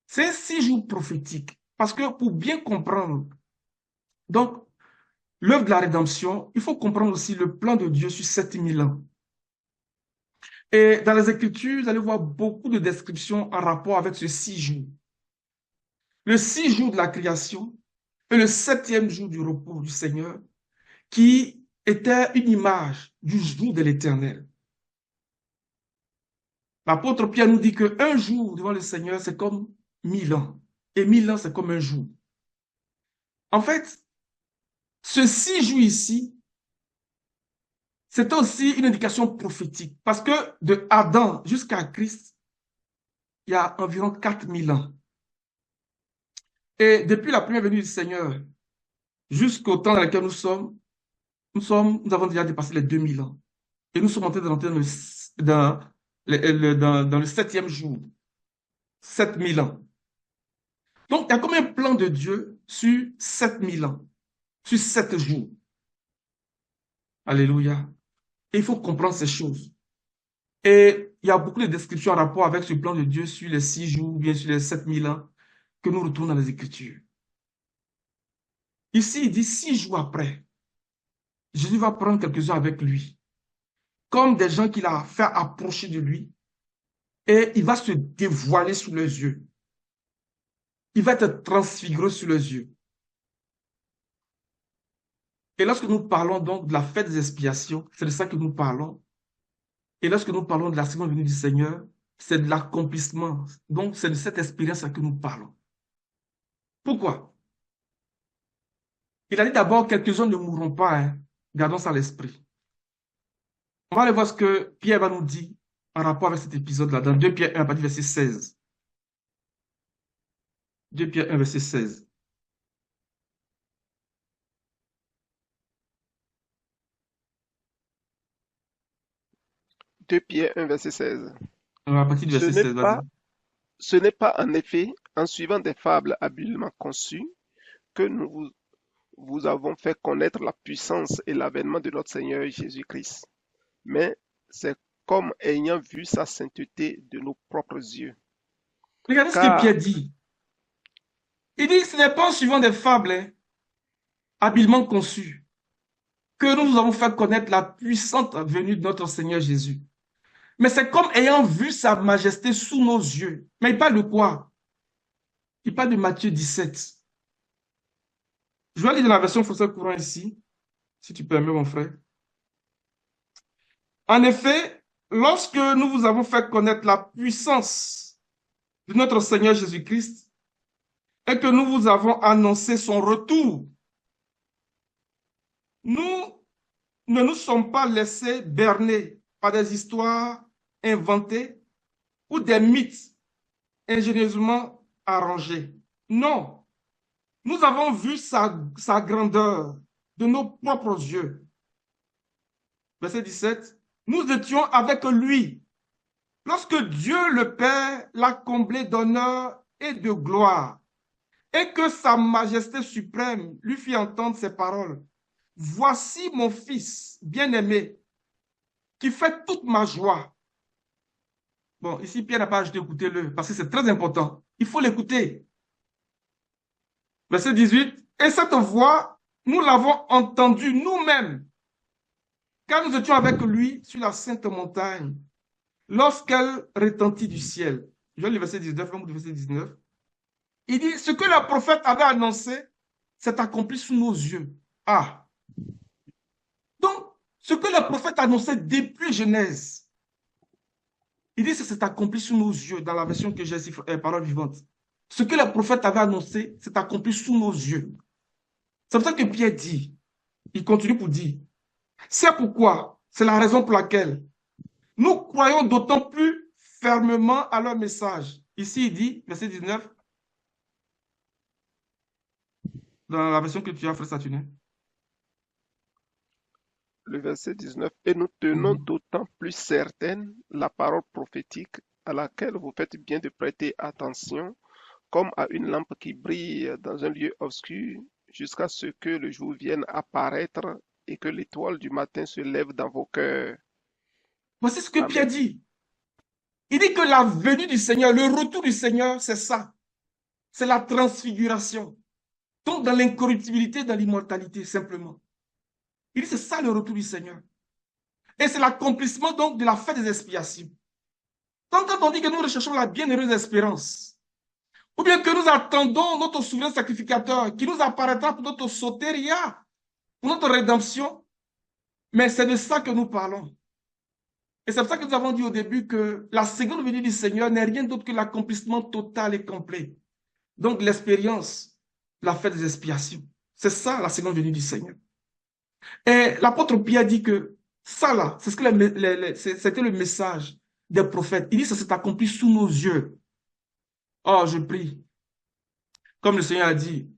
C'est 6 jours prophétiques. Parce que pour bien comprendre, donc, l'œuvre de la rédemption, il faut comprendre aussi le plan de Dieu sur 7000 ans. Et dans les Écritures, vous allez voir beaucoup de descriptions en rapport avec ce 6 jours. Le 6 jours de la création et le 7e jour du repos du Seigneur, qui était une image du jour de l'Éternel. L'apôtre Pierre nous dit qu'un jour devant le Seigneur, c'est comme 1000 ans. Et 1000 ans, c'est comme un jour. En fait, ce 6 jours ici, c'est aussi une indication prophétique. Parce que de Adam jusqu'à Christ, il y a environ 4000 ans. Et depuis la première venue du Seigneur jusqu'au temps dans lequel nous avons déjà dépassé les 2000 ans. Et nous sommes en train de rentrer dans le 7e jour. 7000 ans. Donc, il y a comme un plan de Dieu sur 7000 ans, sur 7 jours. Alléluia. Et il faut comprendre ces choses. Et il y a beaucoup de descriptions en rapport avec ce plan de Dieu sur les 6 jours, bien sur les 7000 ans, que nous retrouvons dans les Écritures. Ici, il dit 6 jours après, Jésus va prendre quelques-uns avec lui, comme des gens qu'il a fait approcher de lui, et il va se dévoiler sous leurs yeux. Il va être transfiguré sous les yeux. Et lorsque nous parlons donc de la fête des expiations, c'est de ça que nous parlons. Et lorsque nous parlons de la seconde venue du Seigneur, c'est de l'accomplissement. Donc, c'est de cette expérience que nous parlons. Pourquoi? Il a dit d'abord, quelques-uns ne mourront pas, hein. Gardons ça à l'esprit. On va aller voir ce que Pierre va nous dire en rapport avec cet épisode-là, dans 2 Pierre 1, à partir du verset 16. 2 Pierre 1, verset 16. Deux Pierre 1, verset 16. À partir du Ce verset n'est 16, vas-y. pas, ce n'est pas en effet en suivant des fables habilement conçues que nous vous vous avons fait connaître la puissance et l'avènement de notre Seigneur Jésus-Christ. Mais c'est comme ayant vu sa sainteté de nos propres yeux. Regardez ce que Car Pierre dit. Il dit, ce n'est pas en suivant des fables habilement conçues que nous avons fait connaître la puissante venue de notre Seigneur Jésus. Mais c'est comme ayant vu sa majesté sous nos yeux. Mais il parle de quoi? Il parle de Matthieu 17. Je vais lire dans la version française courant ici, si tu permets, mon frère. En effet, lorsque nous vous avons fait connaître la puissance de notre Seigneur Jésus-Christ et que nous vous avons annoncé son retour, nous ne nous sommes pas laissés berner par des histoires inventées ou des mythes ingénieusement arrangés. Non, nous avons vu sa grandeur de nos propres yeux. Verset 17. Nous étions avec lui lorsque Dieu le Père l'a comblé d'honneur et de gloire et que sa majesté suprême lui fit entendre ces paroles. Voici mon fils bien-aimé qui fait toute ma joie. Bon, ici, Pierre n'a pas ajouté écoutez-le parce que c'est très important. Il faut l'écouter. Verset 18. Et cette voix, nous l'avons entendue nous-mêmes, car nous étions avec lui sur la sainte montagne, lorsqu'elle retentit du ciel. Je vais lire le verset 19, le verset 19. Il dit, ce que le prophète avait annoncé s'est accompli sous nos yeux. Ah. Donc, ce que le prophète annonçait depuis Genèse, il dit que c'est accompli sous nos yeux, dans la version que j'ai ici, parole vivante. Ce que le prophète avait annoncé s'est accompli sous nos yeux. C'est pour ça que Pierre dit, il continue pour dire, c'est pourquoi, c'est la raison pour laquelle nous croyons d'autant plus fermement à leur message. Ici, il dit, verset 19, dans la version que tu as, frère Saturnin. le verset 19, et nous tenons d'autant plus certaine la parole prophétique à laquelle vous faites bien de prêter attention, comme à une lampe qui brille dans un lieu obscur, jusqu'à ce que le jour vienne apparaître et que l'étoile du matin se lève dans vos cœurs. Voici ce que Pierre Amen. dit. Il dit que la venue du Seigneur, le retour du Seigneur, c'est ça. C'est la transfiguration. Donc, dans l'incorruptibilité, dans l'immortalité, simplement. Il dit c'est ça le retour du Seigneur. Et c'est l'accomplissement donc de la fête des expiations. Donc, quand on dit que nous recherchons la bienheureuse espérance, ou bien que nous attendons notre souverain sacrificateur qui nous apparaîtra pour notre sotéria, pour notre rédemption, mais c'est de ça que nous parlons. Et c'est pour ça que nous avons dit au début que la seconde venue du Seigneur n'est rien d'autre que l'accomplissement total et complet. Donc, l'expérience, la fête des expiations. C'est ça, la seconde venue du Seigneur. Et l'apôtre Pierre dit que ça, là, c'est ce que c'était le message des prophètes. Il dit que ça s'est accompli sous nos yeux. Oh, je prie. Comme le Seigneur a dit,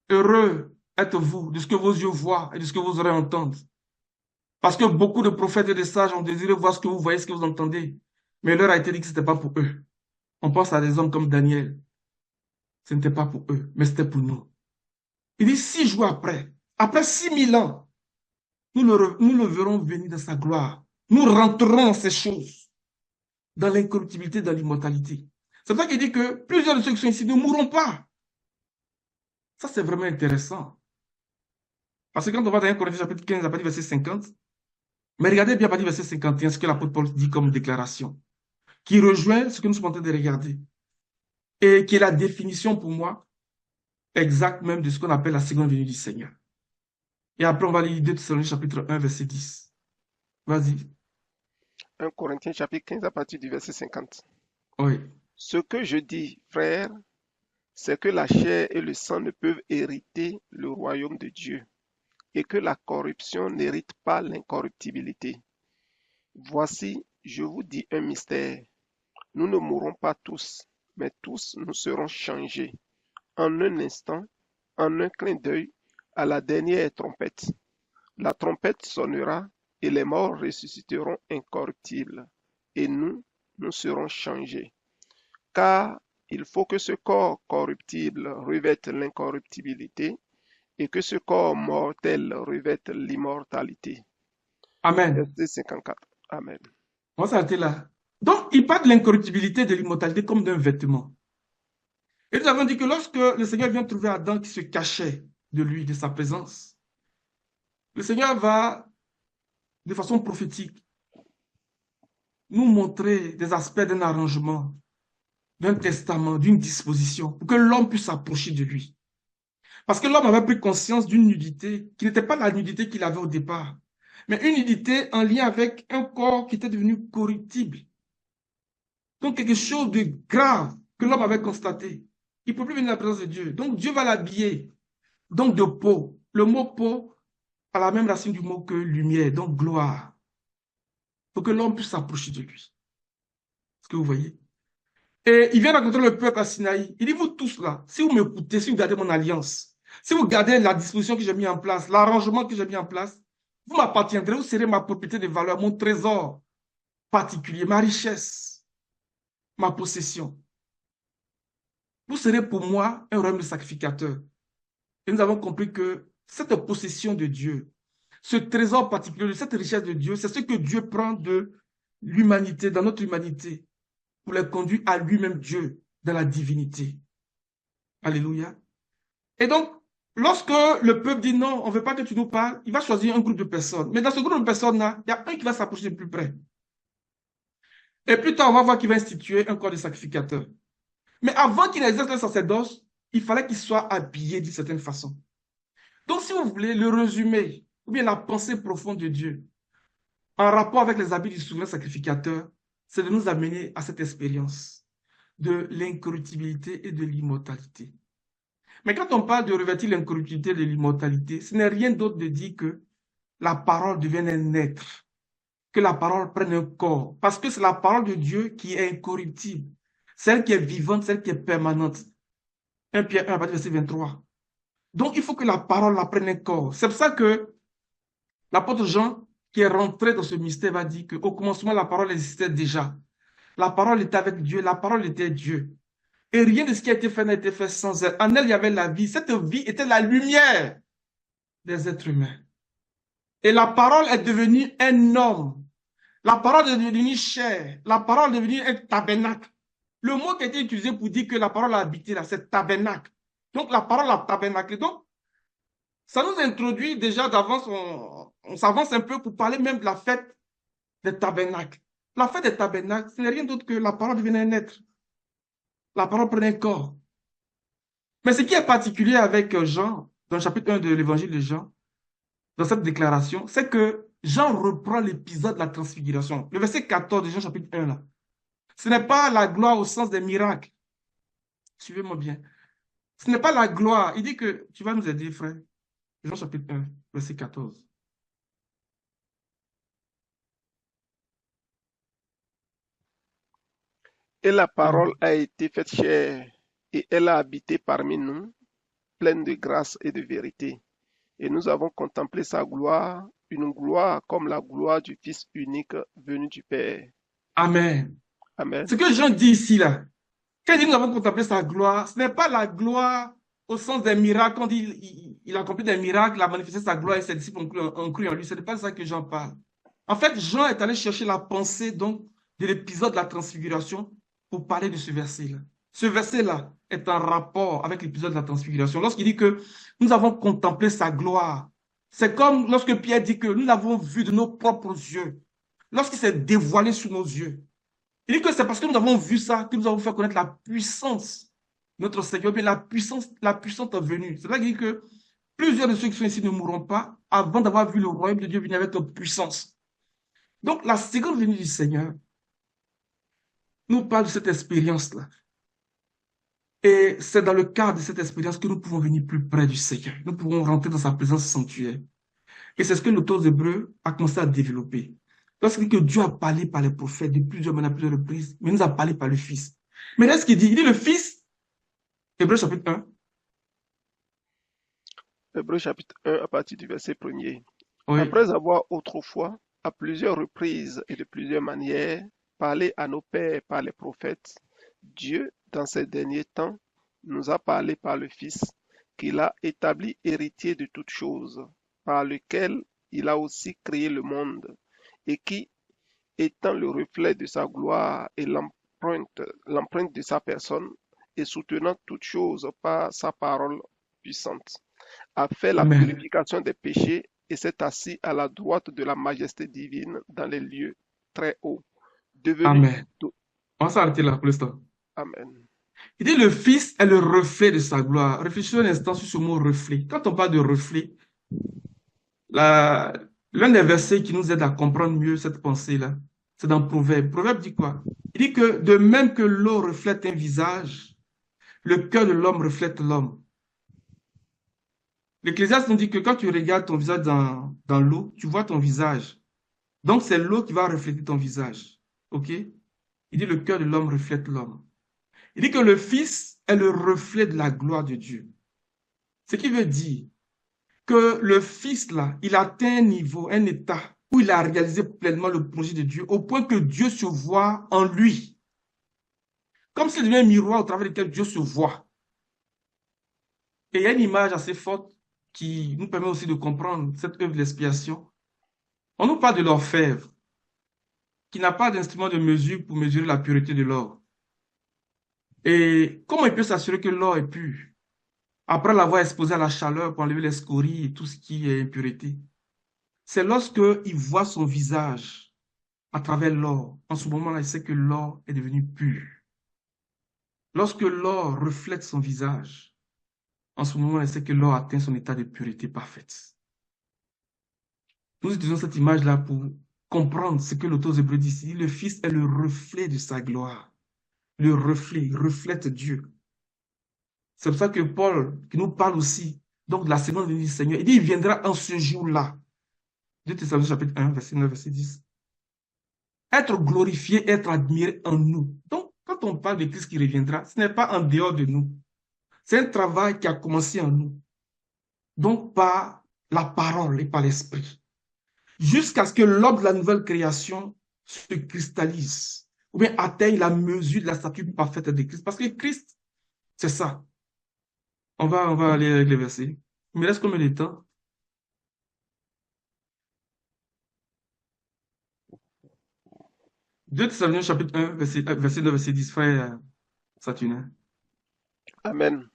heureux êtes-vous de ce que vos yeux voient et de ce que vos oreilles entendent. Parce que beaucoup de prophètes et de sages ont désiré voir ce que vous voyez, ce que vous entendez. Mais leur a été dit que ce n'était pas pour eux. On pense à des hommes comme Daniel. Ce n'était pas pour eux, mais c'était pour nous. Il dit 6 jours après 6000 ans, nous le verrons venir dans sa gloire. Nous rentrerons dans ces choses, dans l'incorruptibilité, dans l'immortalité. C'est pour ça qu'il dit que plusieurs de ceux qui sont ici ne mourront pas. Ça, c'est vraiment intéressant. Parce que quand on va dans 1 Corinthiens chapitre 15, à partir du verset 50, mais regardez bien à partir du verset 51 ce que l'apôtre Paul dit comme déclaration, qui rejoint ce que nous sommes en train de regarder, et qui est la définition pour moi exacte même de ce qu'on appelle la seconde venue du Seigneur. Et après, on va lire 2 Thessaloniciens chapitre 1, verset 10. Vas-y. 1 Corinthiens chapitre 15 à partir du verset 50. Oui. Ce que je dis, frère, c'est que la chair et le sang ne peuvent hériter le royaume de Dieu, et que la corruption n'hérite pas l'incorruptibilité. Voici, je vous dis un mystère. Nous ne mourrons pas tous, mais tous nous serons changés, en un instant, en un clin d'œil, à la dernière trompette. La trompette sonnera, et les morts ressusciteront incorruptibles, et nous serons changés. Car il faut que ce corps corruptible revête l'incorruptibilité, et que ce corps mortel revête l'immortalité. Amen. Verset 54. Amen. On va s'arrêter là. Donc, il parle de l'incorruptibilité et de l'immortalité comme d'un vêtement. Et nous avons dit que lorsque le Seigneur vient trouver Adam qui se cachait de lui, de sa présence, le Seigneur va, de façon prophétique, nous montrer des aspects d'un arrangement, d'un testament, d'une disposition, pour que l'homme puisse s'approcher de lui. Parce que l'homme avait pris conscience d'une nudité qui n'était pas la nudité qu'il avait au départ, mais une nudité en lien avec un corps qui était devenu corruptible. Donc quelque chose de grave que l'homme avait constaté. Il ne peut plus venir à la présence de Dieu. Donc Dieu va l'habiller. Donc de peau. Le mot peau a la même racine du mot que lumière, donc gloire. Pour que l'homme puisse s'approcher de lui. Est-ce que vous voyez? Et il vient rencontrer le peuple à Sinaï. Il dit, vous tous là, si vous m'écoutez, si vous gardez mon alliance, si vous gardez la disposition que j'ai mis en place, l'arrangement que j'ai mis en place, vous m'appartiendrez, vous serez ma propriété de valeur, mon trésor particulier, ma richesse, ma possession. Vous serez pour moi un royaume de sacrificateurs. Et nous avons compris que cette possession de Dieu, ce trésor particulier, cette richesse de Dieu, c'est ce que Dieu prend de l'humanité, dans notre humanité, pour les conduire à lui-même Dieu, dans la divinité. Alléluia. Et donc, lorsque le peuple dit non, on ne veut pas que tu nous parles, il va choisir un groupe de personnes. Mais dans ce groupe de personnes-là, il y a un qui va s'approcher de plus près. Et plus tard, on va voir qu'il va instituer un corps de sacrificateur. Mais avant qu'il exerce le sacerdoce, il fallait qu'il soit habillé d'une certaine façon. Donc, si vous voulez le résumé, ou bien la pensée profonde de Dieu, en rapport avec les habits du souverain sacrificateur, c'est de nous amener à cette expérience de l'incorruptibilité et de l'immortalité. Mais quand on parle de revêtir l'incorruptibilité et de l'immortalité, ce n'est rien d'autre de dire que la parole devienne un être, que la parole prenne un corps, parce que c'est la parole de Dieu qui est incorruptible, celle qui est vivante, celle qui est permanente. 1 Pierre 1, à partir du verset 23. Donc, il faut que la parole la prenne un corps. C'est pour ça que l'apôtre Jean, qui est rentré dans ce mystère, va dire qu'au commencement, la parole existait déjà. La parole était avec Dieu, la parole était Dieu. Et rien de ce qui a été fait n'a été fait sans elle. En elle, il y avait la vie. Cette vie était la lumière des êtres humains. Et la parole est devenue un homme. La parole est devenue chair. La parole est devenue un tabernacle. Le mot qui a été utilisé pour dire que la parole a habité là, c'est tabernacle. Donc la parole a tabernacle. Donc, ça nous introduit déjà d'avance, on s'avance un peu pour parler même de la fête des tabernacles. La fête des tabernacles, ce n'est rien d'autre que la parole devenait un être. La parole prenait un corps. Mais ce qui est particulier avec Jean, dans le chapitre 1 de l'évangile de Jean, dans cette déclaration, c'est que Jean reprend l'épisode de la transfiguration. Le verset 14 de Jean chapitre 1, là. Ce n'est pas la gloire au sens des miracles. Suivez-moi bien. Ce n'est pas la gloire. Il dit que, tu vas nous aider, frère. Jean chapitre 1, verset 14. Et la parole a été faite chair, et elle a habité parmi nous, pleine de grâce et de vérité. Et nous avons contemplé sa gloire, une gloire comme la gloire du Fils unique venu du Père. Amen. Amen. Ce que Jean dit ici, là, quand il dit nous avons contemplé sa gloire, ce n'est pas la gloire au sens des miracles. Quand il a accompli des miracles, il a manifesté sa gloire et ses disciples ont cru en lui. Ce n'est pas de ça que Jean parle. En fait, Jean est allé chercher la pensée donc, de l'épisode de la transfiguration pour parler de ce verset-là. Ce verset-là est en rapport avec l'épisode de la transfiguration. Lorsqu'il dit que nous avons contemplé sa gloire, c'est comme lorsque Pierre dit que nous l'avons vu de nos propres yeux, lorsqu'il s'est dévoilé sous nos yeux. Il dit que c'est parce que nous avons vu ça que nous avons fait connaître la puissance de notre Seigneur, mais la puissante venue. C'est là qu'il dit que plusieurs de ceux qui sont ici ne mourront pas avant d'avoir vu le royaume de Dieu venir avec puissance. Donc, la seconde venue du Seigneur nous parle de cette expérience-là. Et c'est dans le cadre de cette expérience que nous pouvons venir plus près du Seigneur. Nous pouvons rentrer dans sa présence sanctuaire. Et c'est ce que l'auteur hébreu a commencé à développer. Lorsqu'il dit que Dieu a parlé par les prophètes de plusieurs manières, à plusieurs reprises, mais il nous a parlé par le Fils. Mais là, ce qu'il dit, il dit le Fils, Hébreu chapitre 1. Hébreu chapitre 1 à partir du verset 1er. Oui. Après avoir autrefois, à plusieurs reprises et de plusieurs manières, parlé à nos pères par les prophètes, Dieu, dans ces derniers temps, nous a parlé par le Fils, qu'il a établi héritier de toutes choses, par lequel il a aussi créé le monde, et qui, étant le reflet de sa gloire et l'empreinte de sa personne, et soutenant toutes choses par sa parole puissante, a fait la Amen. purification des péchés et s'est assis à la droite de la majesté divine dans les lieux très hauts, devenu Amen. tout. On va s'arrêter là pour l'instant. Amen. Il dit le Fils est le reflet de sa gloire. Réfléchissez un instant sur ce mot reflet. Quand on parle de reflet, la- l'un des versets qui nous aide à comprendre mieux cette pensée-là, c'est dans Proverbe. Proverbe dit quoi? Il dit que de même que l'eau reflète un visage, le cœur de l'homme reflète l'homme. L'Ecclésiaste nous dit que quand tu regardes ton visage dans l'eau, tu vois ton visage. Donc c'est l'eau qui va refléter ton visage. OK? Il dit le cœur de l'homme reflète l'homme. Il dit que le Fils est le reflet de la gloire de Dieu. Ce qui veut dire que le Fils, là, il atteint un niveau, un état où il a réalisé pleinement le projet de Dieu, au point que Dieu se voit en lui. Comme s'il devient un miroir au travers duquel Dieu se voit. Et il y a une image assez forte qui nous permet aussi de comprendre cette œuvre d'expiation. On nous parle de l'orfèvre, qui n'a pas d'instrument de mesure pour mesurer la pureté de l'or. Et comment il peut s'assurer que l'or est pur? Après l'avoir exposé à la chaleur pour enlever les scories et tout ce qui est impureté. C'est lorsque il voit son visage à travers l'or. En ce moment-là, il sait que l'or est devenu pur. Lorsque l'or reflète son visage, en ce moment-là, il sait que l'or atteint son état de pureté parfaite. Nous utilisons cette image-là pour comprendre ce que l'auteur des Hébreux dit ici. Le Fils est le reflet de sa gloire. Le reflet, il reflète Dieu. C'est pour ça que Paul, qui nous parle aussi, donc de la seconde venue du Seigneur, il dit, il viendra en ce jour-là. 2 Thessaloniciens chapitre 1, verset 9, verset 10. Être glorifié, être admiré en nous. Donc, quand on parle de Christ qui reviendra, ce n'est pas en dehors de nous. C'est un travail qui a commencé en nous. Donc, par la parole et par l'esprit. Jusqu'à ce que l'homme de la nouvelle création se cristallise. Ou bien atteigne la mesure de la stature parfaite de Christ. Parce que Christ, c'est ça. On va aller avec les versets. Il me reste combien de temps? 2 Thessaloniciens chapitre 1, verset 9, verset 10, frère Saturnin. Amen.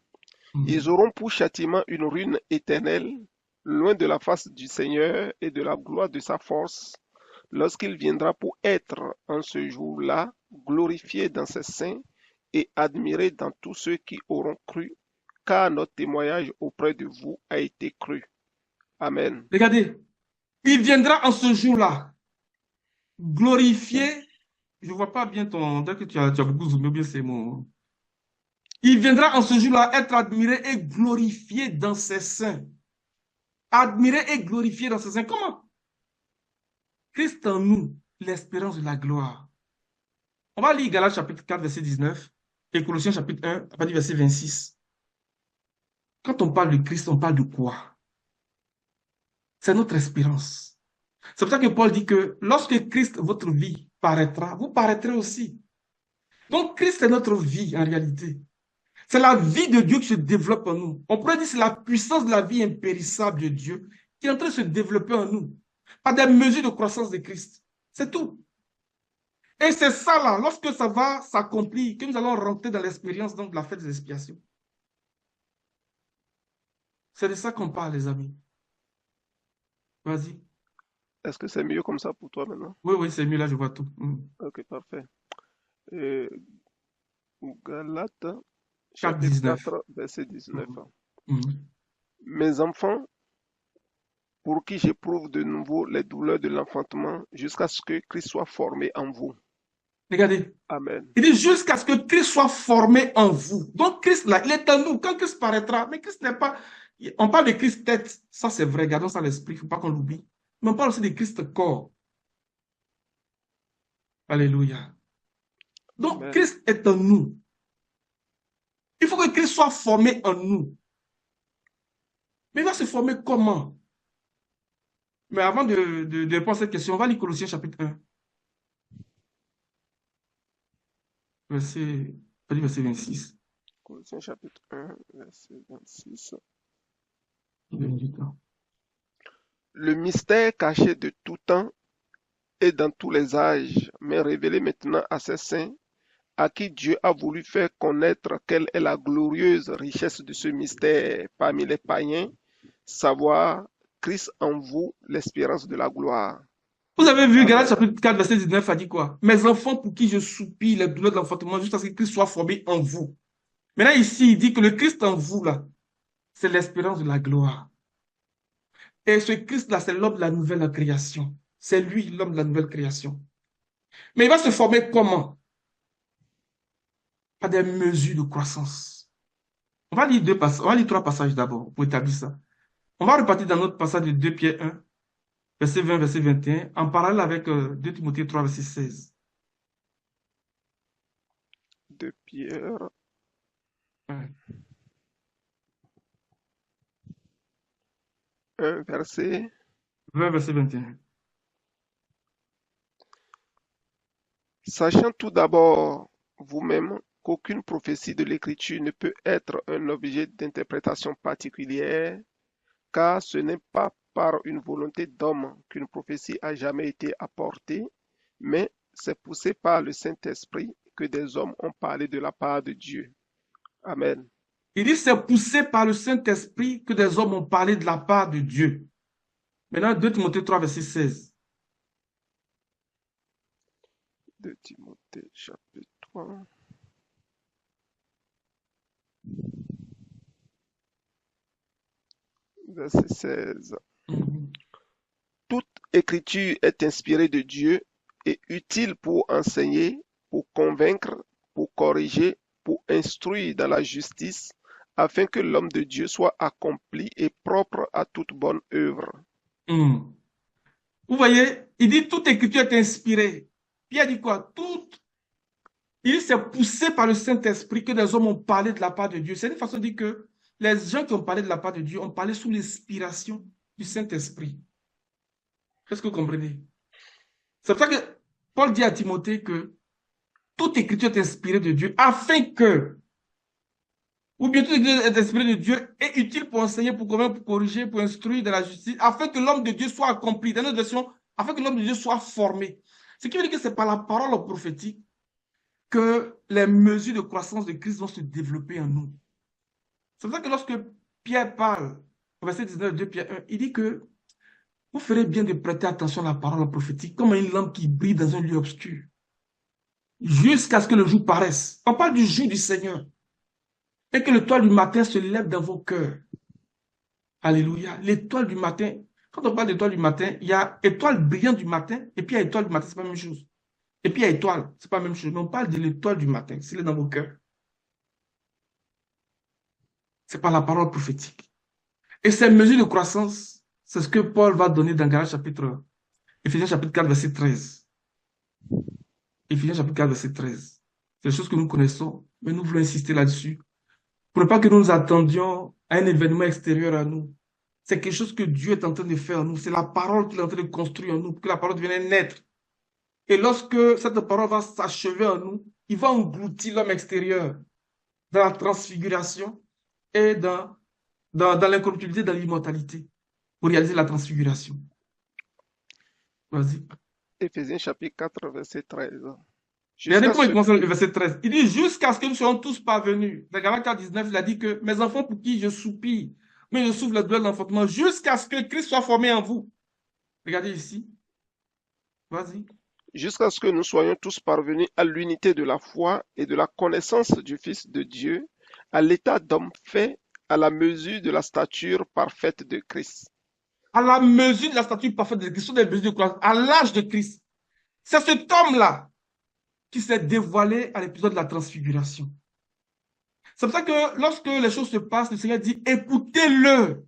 Ils Mhm. auront pour châtiment une ruine éternelle, loin de la face du Seigneur et de la gloire de sa force, lorsqu'il viendra pour être en ce jour-là glorifié dans ses saints et admiré dans tous ceux qui auront cru, car notre témoignage auprès de vous a été cru. Amen. Regardez, il viendra en ce jour-là, glorifié. Je ne vois pas bien ton. Dès que tu as beaucoup zoomé, bien c'est mon. Il viendra en ce jour-là être admiré et glorifié dans ses saints. Admiré et glorifié dans ses saints. Comment? Christ en nous, l'espérance de la gloire. On va lire Galates chapitre 4, verset 19 et Colossiens chapitre 1, à partir du verset 26. Quand on parle de Christ, on parle de quoi? C'est notre espérance. C'est pour ça que Paul dit que lorsque Christ, votre vie, paraîtra, vous paraîtrez aussi. Donc Christ est notre vie en réalité. C'est la vie de Dieu qui se développe en nous. On pourrait dire que c'est la puissance de la vie impérissable de Dieu qui est en train de se développer en nous par des mesures de croissance de Christ. C'est tout. Et c'est ça là, lorsque ça va s'accomplir, que nous allons rentrer dans l'expérience donc de la fête des expiations. C'est de ça qu'on parle, les amis. Vas-y. Est-ce que c'est mieux comme ça pour toi maintenant? Oui, oui, c'est mieux là, je vois tout. Ok, parfait. Euh, Galates, 4, chapitre 19. 4, verset 19. Mhm. Mhm. Mes enfants, pour qui j'éprouve de nouveau les douleurs de l'enfantement, jusqu'à ce que Christ soit formé en vous. Regardez. Amen. Il dit jusqu'à ce que Christ soit formé en vous. Donc Christ, là, il est en nous. Quand Christ paraîtra, mais Christ n'est pas... On parle de Christ tête, ça c'est vrai, gardons ça à l'esprit, il ne faut pas qu'on l'oublie. Mais on parle aussi de Christ corps. Alléluia. Donc Amen. Christ est en nous. Il faut que Christ soit formé en nous. Mais il va se former comment? Mais avant de répondre à cette question, on va lire Colossiens chapitre 1, verset 26. Colossiens chapitre 1, verset 26. Le mystère caché de tout temps et dans tous les âges, mais révélé maintenant à ses saints, à qui Dieu a voulu faire connaître quelle est la glorieuse richesse de ce mystère parmi les païens, savoir Christ en vous, l'espérance de la gloire. Vous avez vu, Galates Amen. chapitre 4, verset 19 a dit quoi? Mes enfants pour qui je soupire les douleurs de l'enfantement jusqu'à ce que Christ soit formé en vous. Maintenant ici, il dit que le Christ en vous, là, c'est l'espérance de la gloire. Et ce Christ-là, c'est l'homme de la nouvelle création. C'est lui, l'homme de la nouvelle création. Mais il va se former comment? Par des mesures de croissance. On va lire on va lire trois passages d'abord pour établir ça. On va repartir dans notre passage de 2 Pierre 1, verset 20, verset 21, en parallèle avec 2 Timothée 3, verset 16. De Pierre Ouais. 1, verset 20, verset 21. Sachant tout d'abord vous-même qu'aucune prophétie de l'Écriture ne peut être un objet d'interprétation particulière, car ce n'est pas par une volonté d'homme qu'une prophétie a jamais été apportée, mais c'est poussé par le Saint-Esprit que des hommes ont parlé de la part de Dieu. Amen. Il dit, c'est poussé par le Saint-Esprit que des hommes ont parlé de la part de Dieu. Maintenant, 2 Timothée 3, verset 16. De Timothée chapitre 3, verset 16. Mhm. Toute écriture est inspirée de Dieu et utile pour enseigner, pour convaincre, pour corriger, pour instruire dans la justice, afin que l'homme de Dieu soit accompli et propre à toute bonne œuvre. Mhm. Vous voyez, il dit toute écriture est inspirée. Pierre dit quoi? Il dit c'est poussé par le Saint-Esprit que des hommes ont parlé de la part de Dieu. C'est une façon de dire que les gens qui ont parlé de la part de Dieu ont parlé sous l'inspiration du Saint-Esprit. Est-ce que vous comprenez? C'est pour ça que Paul dit à Timothée que toute écriture est inspirée de Dieu afin que, ou bien toute écriture est inspirée de Dieu est utile pour enseigner, pour convaincre, pour corriger, pour instruire dans la justice, afin que l'homme de Dieu soit accompli. Dans notre version, afin que l'homme de Dieu soit formé. Ce qui veut dire que c'est par la parole prophétique que les mesures de croissance de Christ vont se développer en nous. C'est pour ça que lorsque Pierre parle, au verset 19 de Pierre 1, il dit que vous ferez bien de prêter attention à la parole prophétique comme à une lampe qui brille dans un lieu obscur, jusqu'à ce que le jour paraisse. On parle du jour du Seigneur. Et que l'étoile du matin se lève dans vos cœurs. Alléluia. L'étoile du matin, quand on parle d'étoile du matin, il y a étoile brillante du matin, et puis il y a étoile du matin, c'est pas la même chose. Et puis il y a étoile, c'est pas la même chose. Mais on parle de l'étoile du matin, s'il est dans vos cœurs. C'est par la parole prophétique. Et ces mesures de croissance, c'est ce que Paul va donner dans Éphésiens chapitre 4, verset 13. Éphésiens chapitre 4, verset 13. C'est des choses que nous connaissons, mais nous voulons insister là-dessus. Pour ne pas que nous nous attendions à un événement extérieur à nous. C'est quelque chose que Dieu est en train de faire en nous. C'est la parole qu'il est en train de construire en nous, pour que la parole devienne naître. Et lorsque cette parole va s'achever en nous, il va engloutir l'homme extérieur dans la transfiguration et dans l'incorruptibilité, dans l'immortalité, pour réaliser la transfiguration. Vas-y. Éphésiens chapitre 4, verset 13. Regardez Jusqu'à comment il ce commence que, le verset 13. Il dit jusqu'à ce que nous soyons tous parvenus. Dans Galates 19, il a dit que mes enfants pour qui je soupire, mais je souffre la douleur de l'enfantement, jusqu'à ce que Christ soit formé en vous. Regardez ici. Vas-y. jusqu'à ce que nous soyons tous parvenus à l'unité de la foi et de la connaissance du Fils de Dieu, à l'état d'homme fait à la mesure de la stature parfaite de Christ. À la mesure de la stature parfaite de Christ, des mesures de croissance, à l'âge de Christ. C'est cet homme-là qui s'est dévoilé à l'épisode de la transfiguration. C'est pour ça que lorsque les choses se passent, le Seigneur dit, écoutez-le.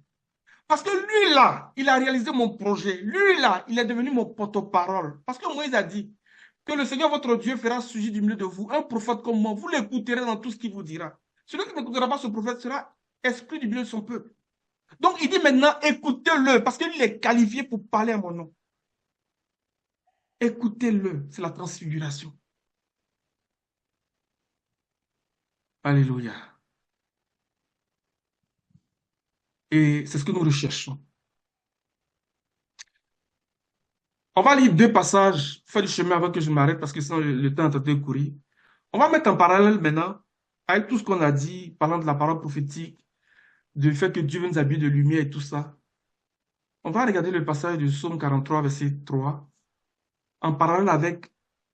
Parce que lui, là, il a réalisé mon projet. Lui, là, il est devenu mon porte-parole. Parce que Moïse a dit que le Seigneur, votre Dieu, fera surgir du milieu de vous un prophète comme moi. Vous l'écouterez dans tout ce qu'il vous dira. Celui qui n'écoutera pas ce prophète sera exclu du milieu de son peuple. Donc, il dit maintenant, écoutez-le, parce qu'il est qualifié pour parler à mon nom. Écoutez-le, c'est la transfiguration. Alléluia. Et c'est ce que nous recherchons. On va lire deux passages, faire du chemin avant que je m'arrête parce que sinon le temps est en train de courir. On va mettre en parallèle maintenant avec tout ce qu'on a dit, parlant de la parole prophétique, du fait que Dieu veut nous habiller de lumière et tout ça. On va regarder le passage du Psaume 43, verset 3, en parallèle avec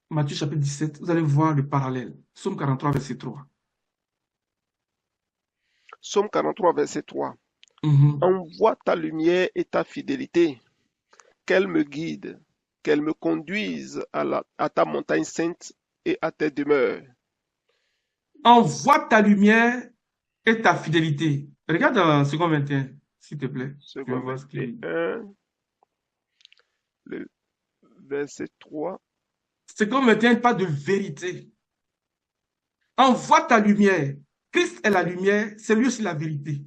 Matthieu chapitre 17. Vous allez voir le parallèle. Psaume 43, verset 3. Psaume 43, verset 3. Mhm. Envoie ta lumière et ta fidélité, qu'elle me guide, qu'elle me conduise à ta montagne sainte et à tes demeures. Envoie ta lumière et ta fidélité. Regarde dans 2 21, s'il te plaît. Tu vas Second voir ce qui... 21, le verset 3. 2 21, pas de vérité. Envoie ta lumière. Christ est la lumière, c'est lui aussi la vérité.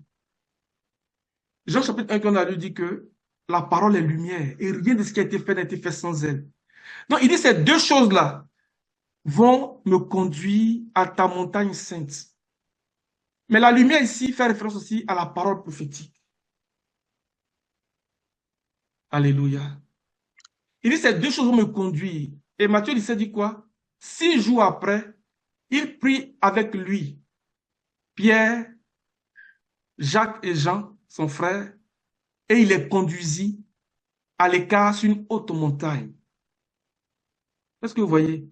Jean chapitre 1, qu'on a lu, dit que la parole est lumière et rien de ce qui a été fait n'a été fait sans elle. Donc, il dit ces deux choses-là vont me conduire à ta montagne sainte. Mais la lumière ici fait référence aussi à la parole prophétique. Alléluia. Il dit ces deux choses vont me conduire. Et Matthieu 17 dit quoi? 6 jours après, il prit avec lui Pierre, Jacques et Jean, son frère, et il les conduisit à l'écart sur une haute montagne. Est-ce que vous voyez?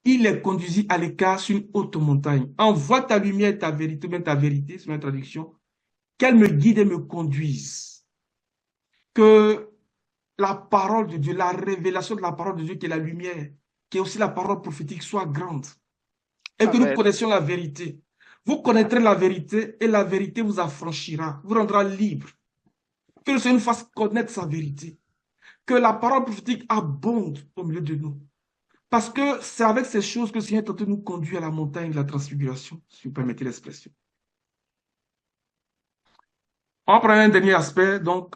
Il les conduisit à l'écart sur une haute montagne. Envoie ta lumière et ta vérité, même ta vérité, c'est ma traduction, qu'elle me guide et me conduise. Que la parole de Dieu, la révélation de la parole de Dieu qui est la lumière, qui est aussi la parole prophétique, soit grande. Et que nous Amen. connaissions la vérité. Vous connaîtrez la vérité et la vérité vous affranchira, vous rendra libre. Que le Seigneur nous fasse connaître sa vérité. Que la parole prophétique abonde au milieu de nous. Parce que c'est avec ces choses que le Seigneur est en train de nous conduire à la montagne de la transfiguration, si vous permettez l'expression. On prend un dernier aspect, donc,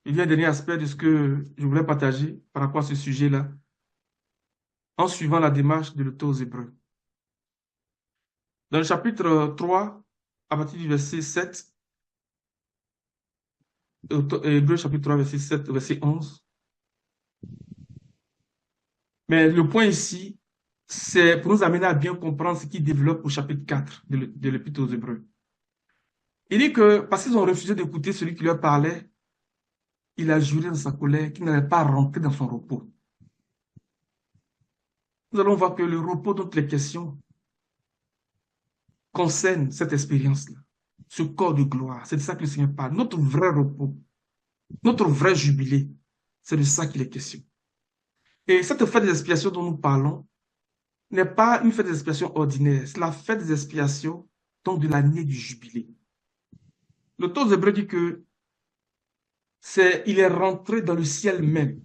il y a un dernier aspect de ce que je voulais partager par rapport à ce sujet-là, en suivant la démarche de l'auteur aux Hébreux. Dans le chapitre 3, à partir du verset 7, Hébreux chapitre 3, verset 7, verset 11. Mais le point ici, c'est pour nous amener à bien comprendre ce qu'il développe au chapitre 4 de l'Épître aux Hébreux. Il dit que parce qu'ils ont refusé d'écouter celui qui leur parlait, il a juré dans sa colère qu'il n'allait pas rentrer dans son repos. Nous allons voir que le repos dont les questions concerne cette expérience-là, ce corps de gloire. C'est de ça que le Seigneur parle. Notre vrai repos, notre vrai jubilé, c'est de ça qu'il est question. Et cette fête des expiations dont nous parlons n'est pas une fête des expiations ordinaire, c'est la fête des expiations, donc de l'année du jubilé. L'auteur des Hébreux dit que il est rentré dans le ciel même.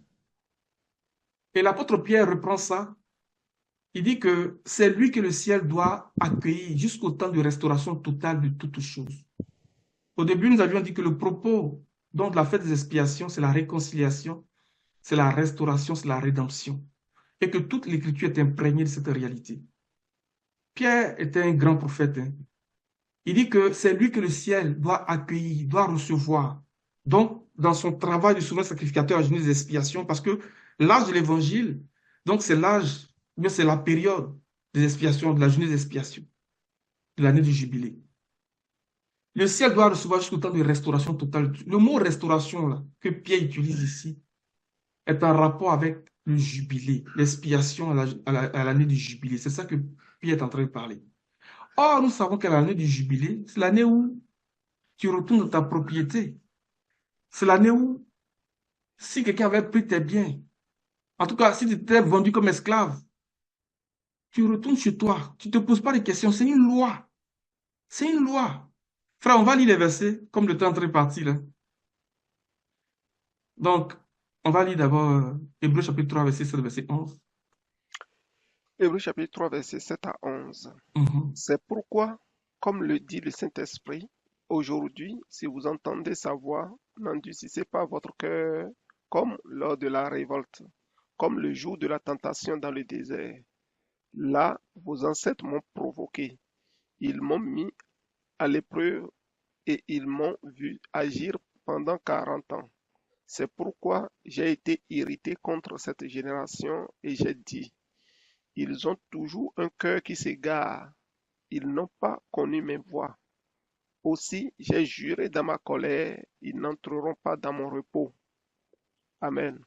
Et l'apôtre Pierre reprend ça. Il dit que c'est lui que le ciel doit accueillir jusqu'au temps de restauration totale de toutes choses. Au début, nous avions dit que le propos donc, de la fête des expiations, c'est la réconciliation, c'est la restauration, c'est la rédemption. Et que toute l'écriture est imprégnée de cette réalité. Pierre était un grand prophète. Hein. Il dit que c'est lui que le ciel doit accueillir, doit recevoir. Donc, dans son travail de souverain sacrificateur à Genèse des expiations, parce que l'âge de l'évangile, donc c'est l'âge, bien c'est la période des expiations, de la journée des expiations, de l'année du jubilé. Le ciel doit recevoir jusqu'au temps de restauration totale. Le mot restauration là, que Pierre utilise ici est en rapport avec le jubilé, l'expiation à l'année du jubilé. C'est ça que Pierre est en train de parler. Or, nous savons que l'année du jubilé, c'est l'année où tu retournes dans ta propriété. C'est l'année où, si quelqu'un avait pris tes biens, en tout cas, si tu étais vendu comme esclave, tu retournes chez toi. Tu ne te poses pas de questions. C'est une loi. C'est une loi. Frère, on va lire les versets, comme le temps est en train de partir, là. Donc, on va lire d'abord Hébreux chapitre 3, verset 7, verset 11. Hébreux chapitre 3, verset 7 à 11. Mhm. C'est pourquoi, comme le dit le Saint-Esprit, aujourd'hui, si vous entendez sa voix, n'endurcissez pas votre cœur comme lors de la révolte, comme le jour de la tentation dans le désert. Là, vos ancêtres m'ont provoqué. Ils m'ont mis à l'épreuve et ils m'ont vu agir pendant 40 ans. C'est pourquoi j'ai été irrité contre cette génération et j'ai dit, ils ont toujours un cœur qui s'égare, ils n'ont pas connu mes voies. Aussi j'ai juré dans ma colère, ils n'entreront pas dans mon repos. Amen.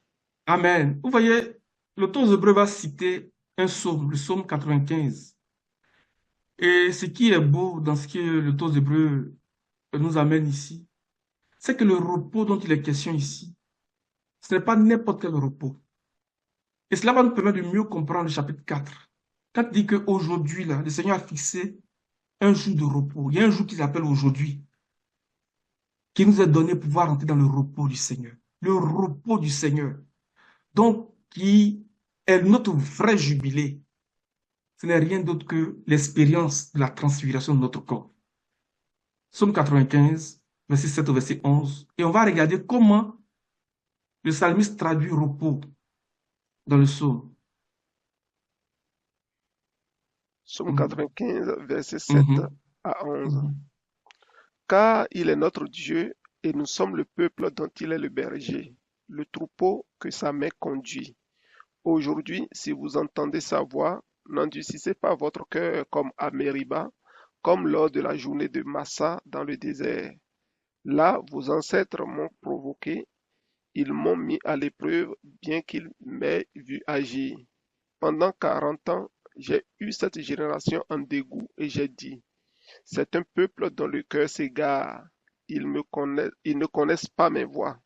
Amen. Vous voyez, l'auteur hébreu va citer un psaume, le psaume 95. Et ce qui est beau dans ce que l'auteur hébreu nous amène ici, c'est que le repos dont il est question ici, ce n'est pas n'importe quel repos. Et cela va nous permettre de mieux comprendre le chapitre 4. Quand il dit qu'aujourd'hui, là, le Seigneur a fixé un jour de repos. Il y a un jour qu'il appelle aujourd'hui, qui nous est donné pour pouvoir entrer dans le repos du Seigneur. Le repos du Seigneur. Donc, qui est notre vrai jubilé. Ce n'est rien d'autre que l'expérience de la transfiguration de notre corps. Psaume 95, verset 7 au verset 11. Et on va regarder comment le psalmiste traduit repos dans le psaume. Psaume Mhm. 95, verset 7 Mhm. à 11. Mhm. Car il est notre Dieu et nous sommes le peuple dont il est le berger, le troupeau que sa main conduit. Aujourd'hui, si vous entendez sa voix, n'endurcissez pas votre cœur comme à Mériba, comme lors de la journée de Massa dans le désert. Là, vos ancêtres m'ont provoqué, ils m'ont mis à l'épreuve, bien qu'ils m'aient vu agir. Pendant 40 ans, j'ai eu cette génération en dégoût et j'ai dit, c'est un peuple dont le cœur s'égare. Ils ne connaissent pas mes voies.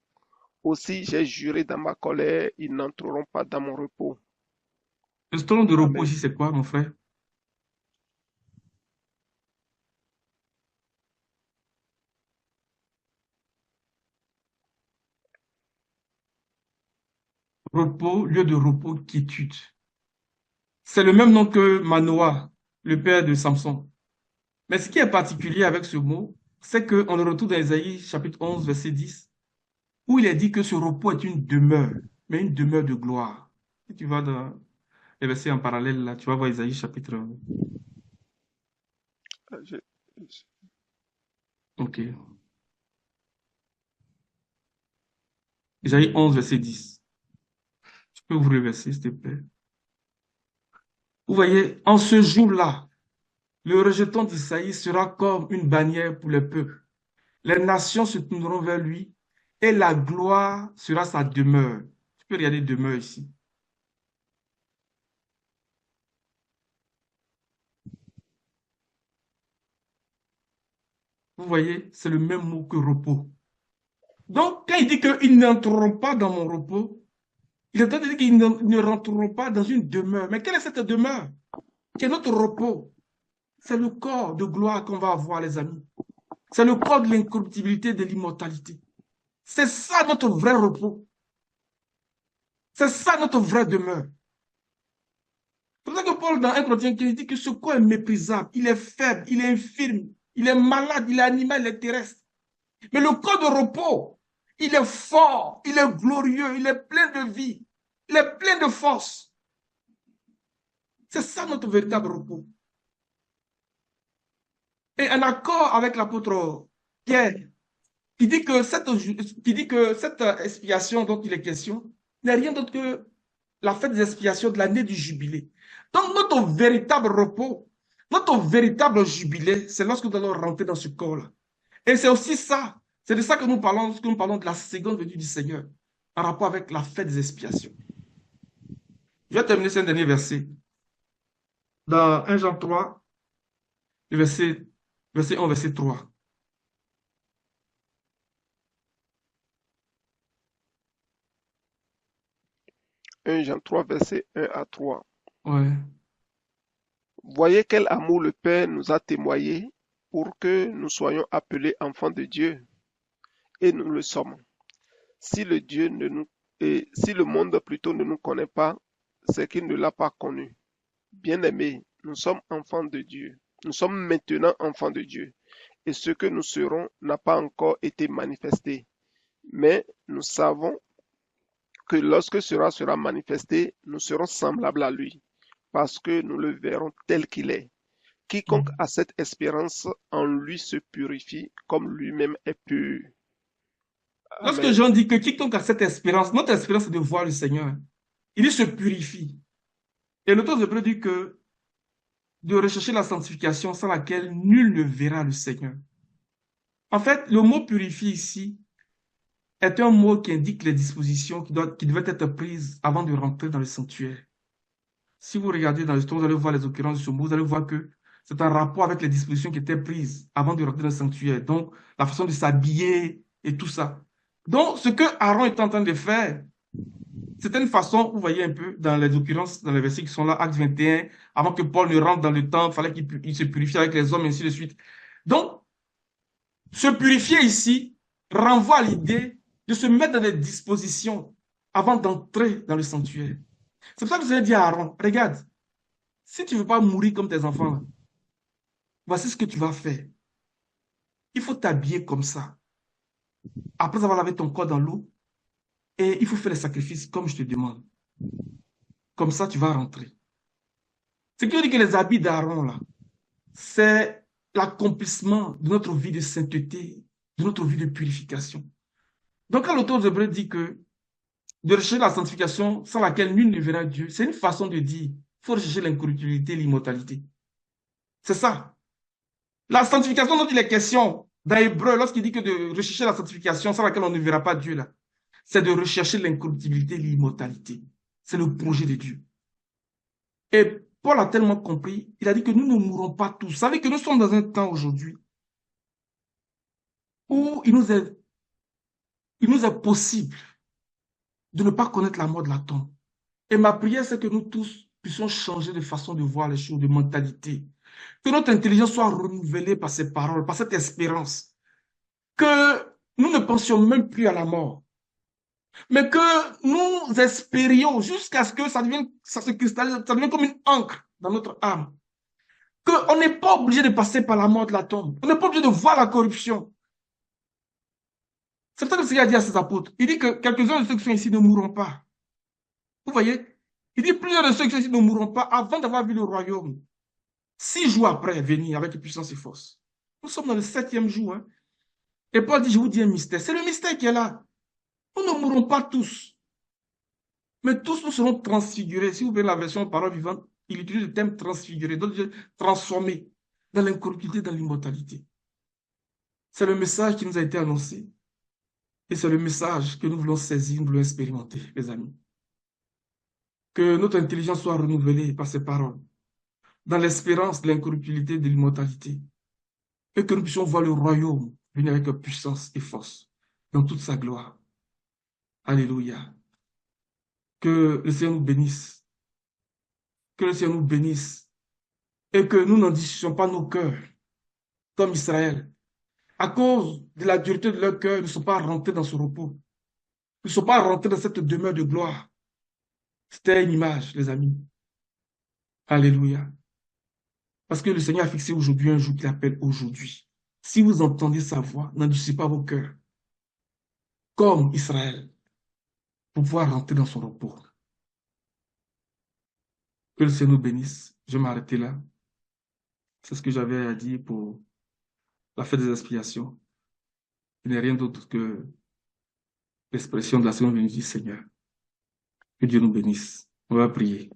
Aussi j'ai juré dans ma colère, ils n'entreront pas dans mon repos. Le stone de repos Amen. ici, c'est quoi, mon frère? Repos, lieu de repos, quiétude. C'est le même nom que Manoah, le père de Samson. Mais ce qui est particulier avec ce mot, c'est qu'on le retrouve dans Ésaïe chapitre 11, verset 10, où il est dit que ce repos est une demeure, mais une demeure de gloire. Si tu vas dans les versets en parallèle, là, tu vas voir Ésaïe chapitre 1. Je- OK. Ésaïe 11, verset 10. Tu peux ouvrir le verset, s'il te plaît. Vous voyez, en ce jour-là, le rejeton d'Isaïe sera comme une bannière pour les peuples. Les nations se tourneront vers lui et la gloire sera sa demeure. Tu peux regarder demeure ici. Vous voyez, c'est le même mot que repos. Donc, quand il dit qu'ils n'entreront pas dans mon repos, il est en train de dire qu'ils ne rentreront pas dans une demeure. Mais quelle est cette demeure? Quel est notre repos? C'est le corps de gloire qu'on va avoir, les amis. C'est le corps de l'incorruptibilité, de l'immortalité. C'est ça notre vrai repos. C'est ça notre vraie demeure. C'est pour ça que Paul, dans 1 Corinthiens, il dit que ce corps est méprisable, il est faible, il est infirme, il est malade, il est animal, il est terrestre. Mais le corps de repos, il est fort, il est glorieux, il est plein de vie, il est plein de force. C'est ça notre véritable repos. Et en accord avec l'apôtre Pierre, qui dit que cette expiation dont il est question n'est rien d'autre que la fête des expiations de l'année du jubilé. Donc notre véritable repos, notre véritable jubilé, c'est lorsque nous allons rentrer dans ce corps-là. Et c'est aussi ça, c'est de ça que nous parlons lorsque nous parlons de la seconde venue du Seigneur, en rapport avec la fête des expiations. Je vais terminer ce dernier verset. Dans 1 Jean 3, le verset 1, verset 3. 1 Jean 3, verset 1 à 3. Ouais. Voyez quel amour le Père nous a témoigné pour que nous soyons appelés enfants de Dieu. Et nous le sommes. Si le Dieu ne nous, et si le monde plutôt ne nous connaît pas, c'est qu'il ne l'a pas connu. Bien-aimés, nous sommes enfants de Dieu. Nous sommes maintenant enfants de Dieu. Et ce que nous serons n'a pas encore été manifesté. Mais nous savons que lorsque cela sera manifesté, nous serons semblables à lui, parce que nous le verrons tel qu'il est. Quiconque a cette espérance en lui se purifie comme lui-même est pur. Lorsque Amen. Jean dit que quiconque a cette espérance, notre espérance c'est de voir le Seigneur, il se purifie. Et l'auteur de Hébreux dit que de rechercher la sanctification sans laquelle nul ne verra le Seigneur. En fait, le mot purifier ici est un mot qui indique les dispositions qui devaient être prises avant de rentrer dans le sanctuaire. Si vous regardez dans l'histoire, vous allez voir les occurrences de ce mot, vous allez voir que c'est un rapport avec les dispositions qui étaient prises avant de rentrer dans le sanctuaire. Donc, la façon de s'habiller et tout ça. Donc, ce que Aaron est en train de faire, c'était une façon, vous voyez un peu dans les occurrences, dans les versets qui sont là, Acte 21, avant que Paul ne rentre dans le temple, il fallait qu'il se purifie avec les hommes, et ainsi de suite. Donc, se purifier ici renvoie à l'idée de se mettre dans des dispositions avant d'entrer dans le sanctuaire. C'est pour ça que je dit à Aaron, regarde, si tu ne veux pas mourir comme tes enfants, là, voici ce que tu vas faire. Il faut t'habiller comme ça. Après avoir lavé ton corps dans l'eau, et il faut faire les sacrifices comme je te demande. Comme ça, tu vas rentrer. Ce qui veut dire que les habits d'Aaron, là, c'est l'accomplissement de notre vie de sainteté, de notre vie de purification. Donc, quand l'auteur d'Hébreux dit que de rechercher la sanctification sans laquelle nul ne verra Dieu, c'est une façon de dire, il faut rechercher l'incorruptibilité, l'immortalité. C'est ça. La sanctification dont il est question dans Hébreu, lorsqu'il dit que de rechercher la sanctification sans laquelle on ne verra pas Dieu, là, c'est de rechercher l'incorruptibilité, l'immortalité. C'est le projet de Dieu. Et Paul a tellement compris, il a dit que nous ne mourrons pas tous. Vous savez que nous sommes dans un temps aujourd'hui où il nous est possible de ne pas connaître la mort de la tombe. Et ma prière, c'est que nous tous puissions changer de façon de voir les choses, de mentalité. Que notre intelligence soit renouvelée par ces paroles, par cette espérance. Que nous ne pensions même plus à la mort. Mais que nous espérions jusqu'à ce que ça se cristallise, ça devienne comme une encre dans notre âme. Qu'on n'est pas obligé de passer par la mort de la tombe. On n'est pas obligé de voir la corruption. C'est ça que le Seigneur a dit à ses apôtres. Il dit que quelques-uns de ceux qui sont ici ne mourront pas. Vous voyez? Il dit plusieurs de ceux qui sont ici ne mourront pas avant d'avoir vu le royaume. 6 jours après, venir avec puissance et force. Nous sommes dans le 7e jour. Hein? Et Paul dit, je vous dis un mystère. C'est le mystère qui est là. Nous ne mourrons pas tous. Mais tous nous serons transfigurés. Si vous prenez la version parole vivante, il utilise le terme transfiguré, donc transformé dans l'incorruptibilité, dans l'immortalité. C'est le message qui nous a été annoncé. Et c'est le message que nous voulons saisir, nous voulons expérimenter, les amis. Que notre intelligence soit renouvelée par ces paroles, dans l'espérance de l'incorruptibilité, de l'immortalité. Et que nous puissions voir le royaume venir avec puissance et force, dans toute sa gloire. Alléluia. Que le Seigneur nous bénisse. Que le Seigneur nous bénisse. Et que nous n'endurcissions pas nos cœurs, comme Israël. À cause de la dureté de leur cœur, ils ne sont pas rentrés dans ce repos. Ils ne sont pas rentrés dans cette demeure de gloire. C'était une image, les amis. Alléluia. Parce que le Seigneur a fixé aujourd'hui un jour qu'il appelle aujourd'hui. Si vous entendez sa voix, n'endurcissez pas vos cœurs. Comme Israël, pour pouvoir rentrer dans son repos. Que le Seigneur nous bénisse. Je vais m'arrêter là. C'est ce que j'avais à dire pour la fête des expiations. Il n'est rien d'autre que l'expression de la seconde venue du Seigneur. Que Dieu nous bénisse. On va prier.